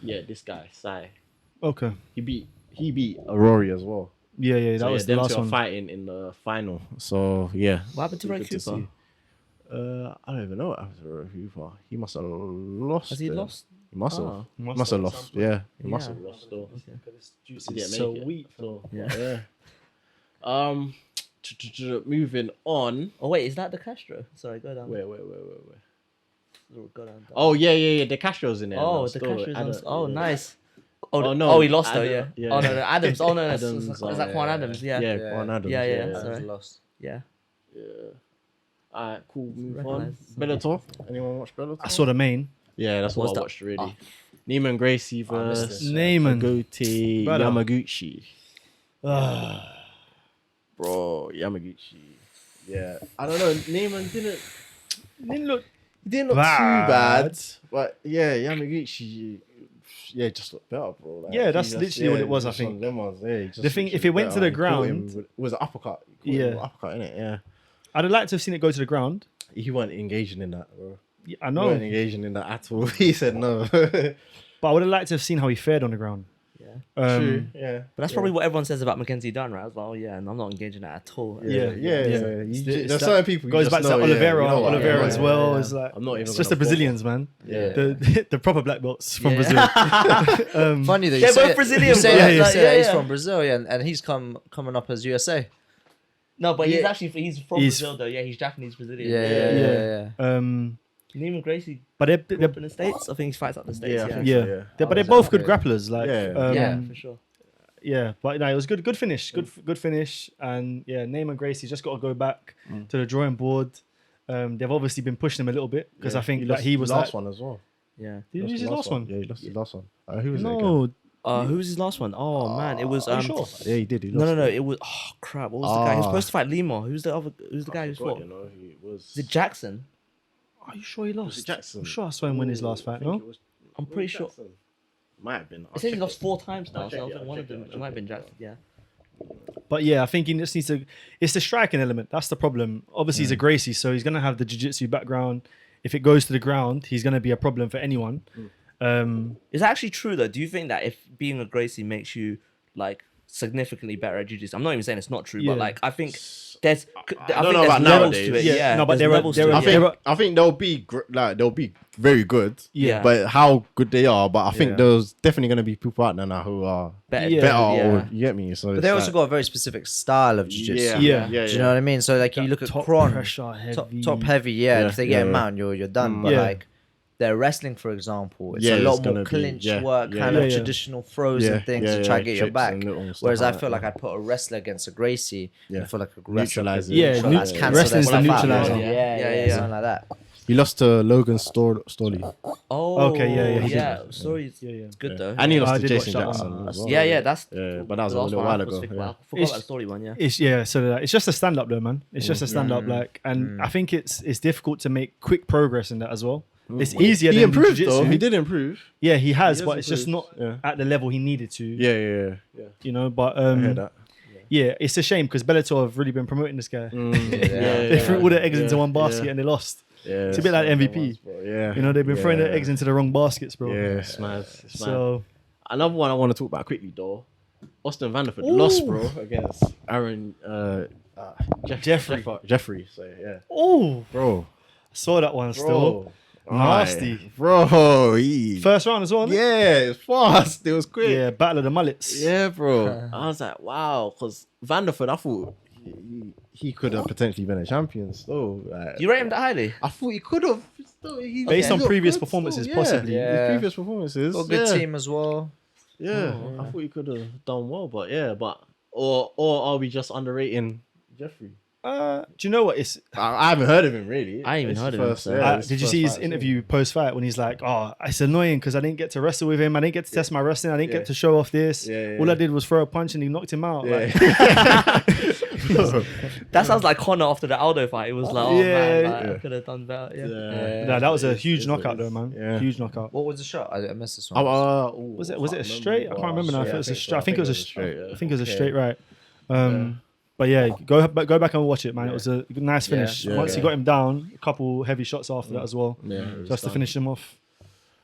Yeah, this guy, Sai. Okay. He beat Rory as well. Yeah, that was the them last two are one. fighting in the final. So yeah. What happened to Ray Good to Cooper? see. I don't even know what happened to Ray Cooper. He must have lost. Has he it. lost? He must have. Oh. Must have lost. Yeah, he must Yeah. have lost. Though. He Juice didn't is make so it. weak. So, Yeah. yeah. Moving on. Oh wait, is that the Castro? Sorry, go down. Where? Go down. Oh yeah. The Castro's in there. Oh, now, the still. Castro's on. Oh, Yeah. nice. Oh, no, Oh, he lost though. Adam- Yeah. yeah. Oh no, Adams. Oh no, Adams, is that Quan Adams? Yeah. Yeah, Quan Adams. Yeah, yeah. That Sorry. was lost. Yeah. Alright, cool. Move Recognise. on. Bellator. Anyone watch Bellator? I saw the main. Yeah, that's What's what I that? watched already. Neiman Gracie missed versus this. Neyman. Agouti Brother. Yamaguchi. Ah. Bro, Yamaguchi. Yeah, I don't know. Neiman Didn't look. didn't look Bad. too bad, but yeah, Yamaguchi. Yeah, just looked better, bro. Like, Yeah, he that's literally what it was, I just one think. of them ones, yeah, he just The thing, looked if it went to better. the He caught him ground- with- it was an uppercut. He caught him Yeah. with an uppercut, innit? Yeah. I'd have liked to have seen it go to the ground. He wasn't engaging in that, bro. Yeah, I He know. wasn't engaging in that at all. He said no. But I would have liked to have seen how he fared on the ground. Yeah. True. Yeah. But that's probably what everyone says about Mackenzie Dunn, right? As well, yeah, and I'm not engaging that at all. Yeah. It's There's that- certain people. Goes back to Oliveira, Oliveira as well. It's like I'm not even. it's just the gonna Brazilians, man. Yeah. The proper black belts from Yeah. Brazil. Funny that you They're say both it- Brazilian, You say bro. that, Yeah, you yeah. say that he's Yeah. from Brazil, yeah, and he's coming up as USA. No, but he's Yeah. actually he's from He's- Brazil though. Yeah, he's Japanese Brazilian. Yeah. Neiman Gracie But grew they're up in the States. I think he fights out the States. Yeah, I Yeah, think yeah, so, yeah. But they're is both that good okay? grapplers. Like, Yeah. yeah, for sure. yeah, but no, it was good finish, good finish, and yeah, Neyman Gracie just got to go back to the drawing board. They've obviously been pushing him a little bit because I think that he was last like, one as well. Yeah. did he lose his last one? Yeah, he lost his last one. Who was it again? No, Who was his last one? Oh man, it was are you sure? Yeah, he did. He no, lost it was crap. What was the guy? He was supposed to fight Lima. Who's the guy who's fought? You know, he was. Is it Jackson? Are you sure he lost? it Jackson? I'm sure I saw him win his last fight. No, I'm pretty sure. Might have been. It said he lost 4 times now, I'll so I check was it, like, I'll one of check it, them. I'll It might have check been it. Jackson. Yeah. but yeah, I think he just needs to. It's the striking element. That's the problem. Obviously, he's a Gracie, so he's gonna have the jiu-jitsu background. If it goes to the ground, he's gonna be a problem for anyone. Is that actually true though? Do you think that if being a Gracie makes you like significantly better at jiu-jitsu? I'm not even saying it's not true, Yeah. but like I think there's. I don't think know there's about levels nowadays. to it. Yeah, Yeah, no, but there's levels to it, I I yeah. think I think they'll be very good. Yeah. But how good they are, but I think Yeah. there's definitely gonna be people out there now who are better. Yeah. better. yeah. Or, you get me? So But it's they also like- got a very specific style of jiu-jitsu. Yeah. Do you know what I mean? So like you look at top Kron, pressure, heavy. top heavy, yeah. Yeah, If they get him yeah. out, you're done. But Yeah. like their wrestling, for example, it's Yeah, a it's lot gonna more be- clinch yeah, work, yeah, kind yeah. of Yeah. traditional throws Yeah, and things yeah, to try yeah, to get your trips back. and little stuff Whereas I like feel that, like I'd put a wrestler against a Gracie. Yeah. I feel like a wrestler Neutralise could it. Yeah, neutralise, neu- cancel wrestling's their the stuff out. neutralizer. Yeah. something like that. He lost to Logan Storley. Oh, Okay, yeah, he did. yeah. Story's Yeah, yeah. it's good though. And he I lost to did Jason watch that Jackson. one. as well. Yeah, that's Yeah, but that was the a last little one while I ago. forgot Yeah. about the It's- story one. Yeah. It's it's just a stand up though, man. It's just a stand up, like, and I think it's difficult to make quick progress in that as well. It's easier. He than improved jiu-jitsu. though. He did improve. Yeah, he has, He but has it's just not improved. Yeah. at the level he needed to. Yeah. You know, but I heard that. yeah, it's a shame because Bellator have really been promoting this guy. Yeah, They threw all their eggs yeah, into one basket yeah. and they lost. Yeah, It's a bit like some MVP. ones, bro. Yeah. You know, they've been throwing their Yeah. eggs into the wrong baskets, bro. Yeah, it's mad. It's mad. So Another one I want to talk about quickly though. Austin Vanderford lost, bro, against Aaron Jeffrey. So yeah, bro, saw that one still. bro, Nasty. Alright. Bro. First round as well. Yeah. Yeah, it's fast. It was quick. Yeah, battle of the mullets. Yeah, bro. I was like, wow, because Vanderford, I thought he could have potentially been a champion. So, like, You rate him that highly? I thought he could have. Based on looked previous good performances, still, possibly. Yeah. Yeah. His previous performances. Got a good yeah. team as well. Yeah, I thought he could have done well, but or are we just underrating Jeffrey? Do you know what? It's I haven't heard of him really. I ain't even It's heard the of him, first- so- yeah, did it's you the see first his fight, interview post fight when he's like, "Oh, it's annoying because I didn't get to wrestle with him. I didn't get to test my wrestling. I didn't Yeah. get to show off this. Yeah. All I did was throw a punch and he knocked him out." Yeah. Like, That sounds like Connor after the Aldo fight. It was like, oh Yeah. man, like, I Yeah. could have done better. Yeah. Yeah. no, that was a It's- huge it's- knockout though, it's- man. Yeah. Huge knockout. What was the shot? I missed this one. Was it a straight? I can't remember now. If it was a straight. I think it was a straight. I think it was a straight right. But yeah, go back and watch it, man. It was a nice finish. Yeah. Once he Yeah. got him down, a couple heavy shots after that as well, Yeah, just to finish him off.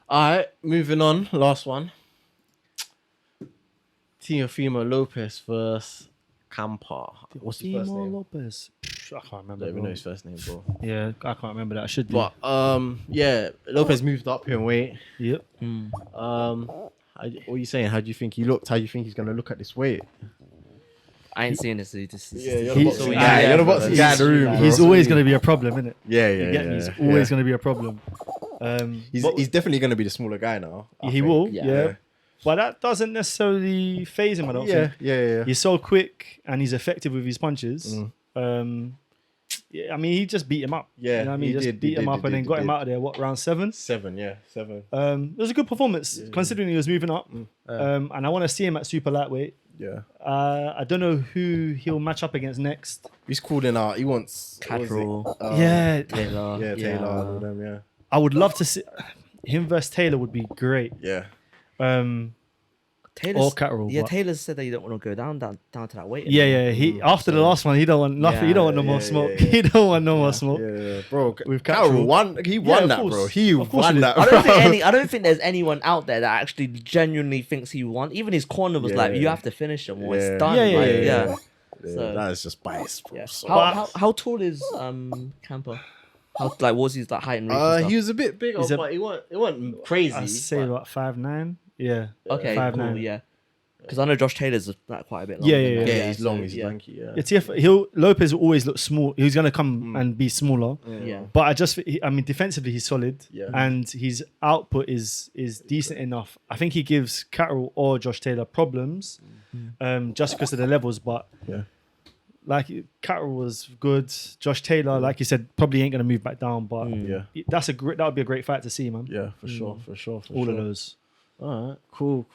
All right, moving on. Last one. Teofimo Lopez versus Campa. What's his first Teofimo name? Lopez. I can't I remember. don't even bro. know his first name, bro. Yeah, I can't remember that. I should do. But yeah, Lopez moved up in weight. Yep. What are you saying? How do you think he looked? How do you think he's gonna look at this weight? I ain't seeing this. This Yeah, you're the the boxing boxing guy. guy. You're the boxing guy in the room, bro. He's always going to be a problem, isn't it? Yeah, You get me? He's always going to be a problem. He's definitely gonna be the smaller guy now. I he think. will, Yeah. yeah. But that doesn't necessarily phase him. I don't think. Yeah. He's so quick and he's effective with his punches. Yeah, I mean, he just beat him up. Yeah, you know what I mean, he just did, beat he him did, up he and then did, got he him did. out of there. What, round 7? 7. It was a good performance considering he was moving up. And I want to see him at super lightweight. Yeah. I don't know who he'll match up against next. He's calling out. He wants Catterall. Yeah, Taylor. Yeah, Taylor. All of them. Yeah. I would love to see him versus Taylor. Would be great. Yeah. Taylor's, Or Catterall, Yeah, but- Taylor said that you don't want to go down to that weight. Yeah. He after the last one, he don't want nothing. He don't want no more yeah, smoke. yeah. He don't want no more smoke. Yeah, bro. With Carroll Catterall. won. He won of that, course. bro. He Of course won he that. did. I don't think there's anyone out there that actually genuinely thinks he won. Even his corner was like, Yeah. "You have to finish him, or Yeah. it's done." Yeah, Like, yeah. yeah. Yeah, So- that is just biased, bro. Yeah. So- How tall is Campa? How like what was his like height and reach? and stuff? he was a bit bigger, He's a- but it wasn't crazy. I'd say but- about 5'9". Yeah. Okay, 5'9". cool, yeah. Because I know Josh Taylor's like quite a bit longer. Yeah, than that. Yeah, he's long, he's yeah. lanky. Yeah. Lopez will always look small. He's gonna come and be smaller. Yeah. But I mean, defensively he's solid, Yeah. and his output is decent enough. I think he gives Carroll or Josh Taylor problems, just because of the levels. But Yeah. like Carroll was good. Josh Taylor, like you said, probably ain't gonna move back down. But Yeah. that would be a great fight to see, man. Yeah, for sure. All of those. All right, cool.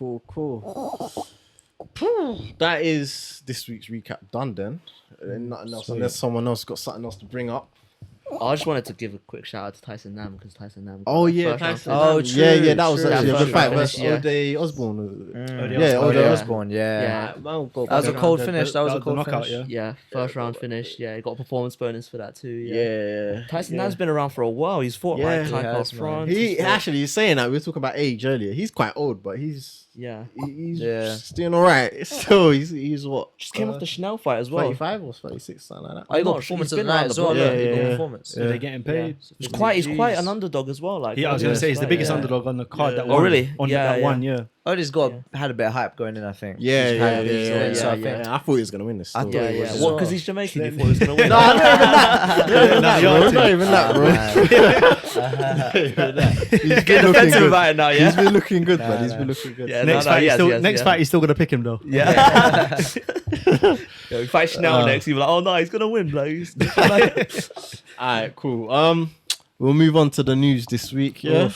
That is this week's recap done then. Nothing else, unless someone else got something else to bring up. I just wanted to give a quick shout out to Tyson Nam because Tyson Nam. Oh yeah, first round Tyson. finish. Oh, true, yeah, that was true. actually a Yeah, good fight first versus round O'Day Osborne. O'Day Osborne, yeah. Yeah. That was a cold finish. That was a cold knockout, finish. Yeah, first round finish. Yeah, he got a performance bonus for that too. Yeah. Tyson Nam's been around for a while. He's fought Yeah, like he Kai has, man. France. He actually is saying that we were talking about age earlier. He's quite old, but he's doing all right. So he's what? Just came off the Schnell fight as well. 35 or 36, something like that. Oh, he got Not performance sure. of He's the been night around as the well. block. He got Yeah. performance. Are they getting paid? He's quite an underdog as well. Like Yeah, I was gonna say he's the biggest Yeah. underdog on the card. Yeah. That Oh, won. really? On Yeah, that yeah. one, yeah. Ody's had a bit of hype going in, I think. Yeah. So I think I thought he was gonna win this. I still. thought Yeah, he was yeah. as What? well. Because he's Jamaican. You thought he was gonna win? Not even that, bro. He's Get been looking defensive good. about it now. He's Yeah. been looking good, man. He's been looking good. Yeah, Next no, fight, he has, next fight, he's still gonna pick him though. Yeah. Yeah, we fight Schnell next. He'll be like, oh no, he's gonna win, bro. All right, cool. We'll move on to the news this week. Yeah.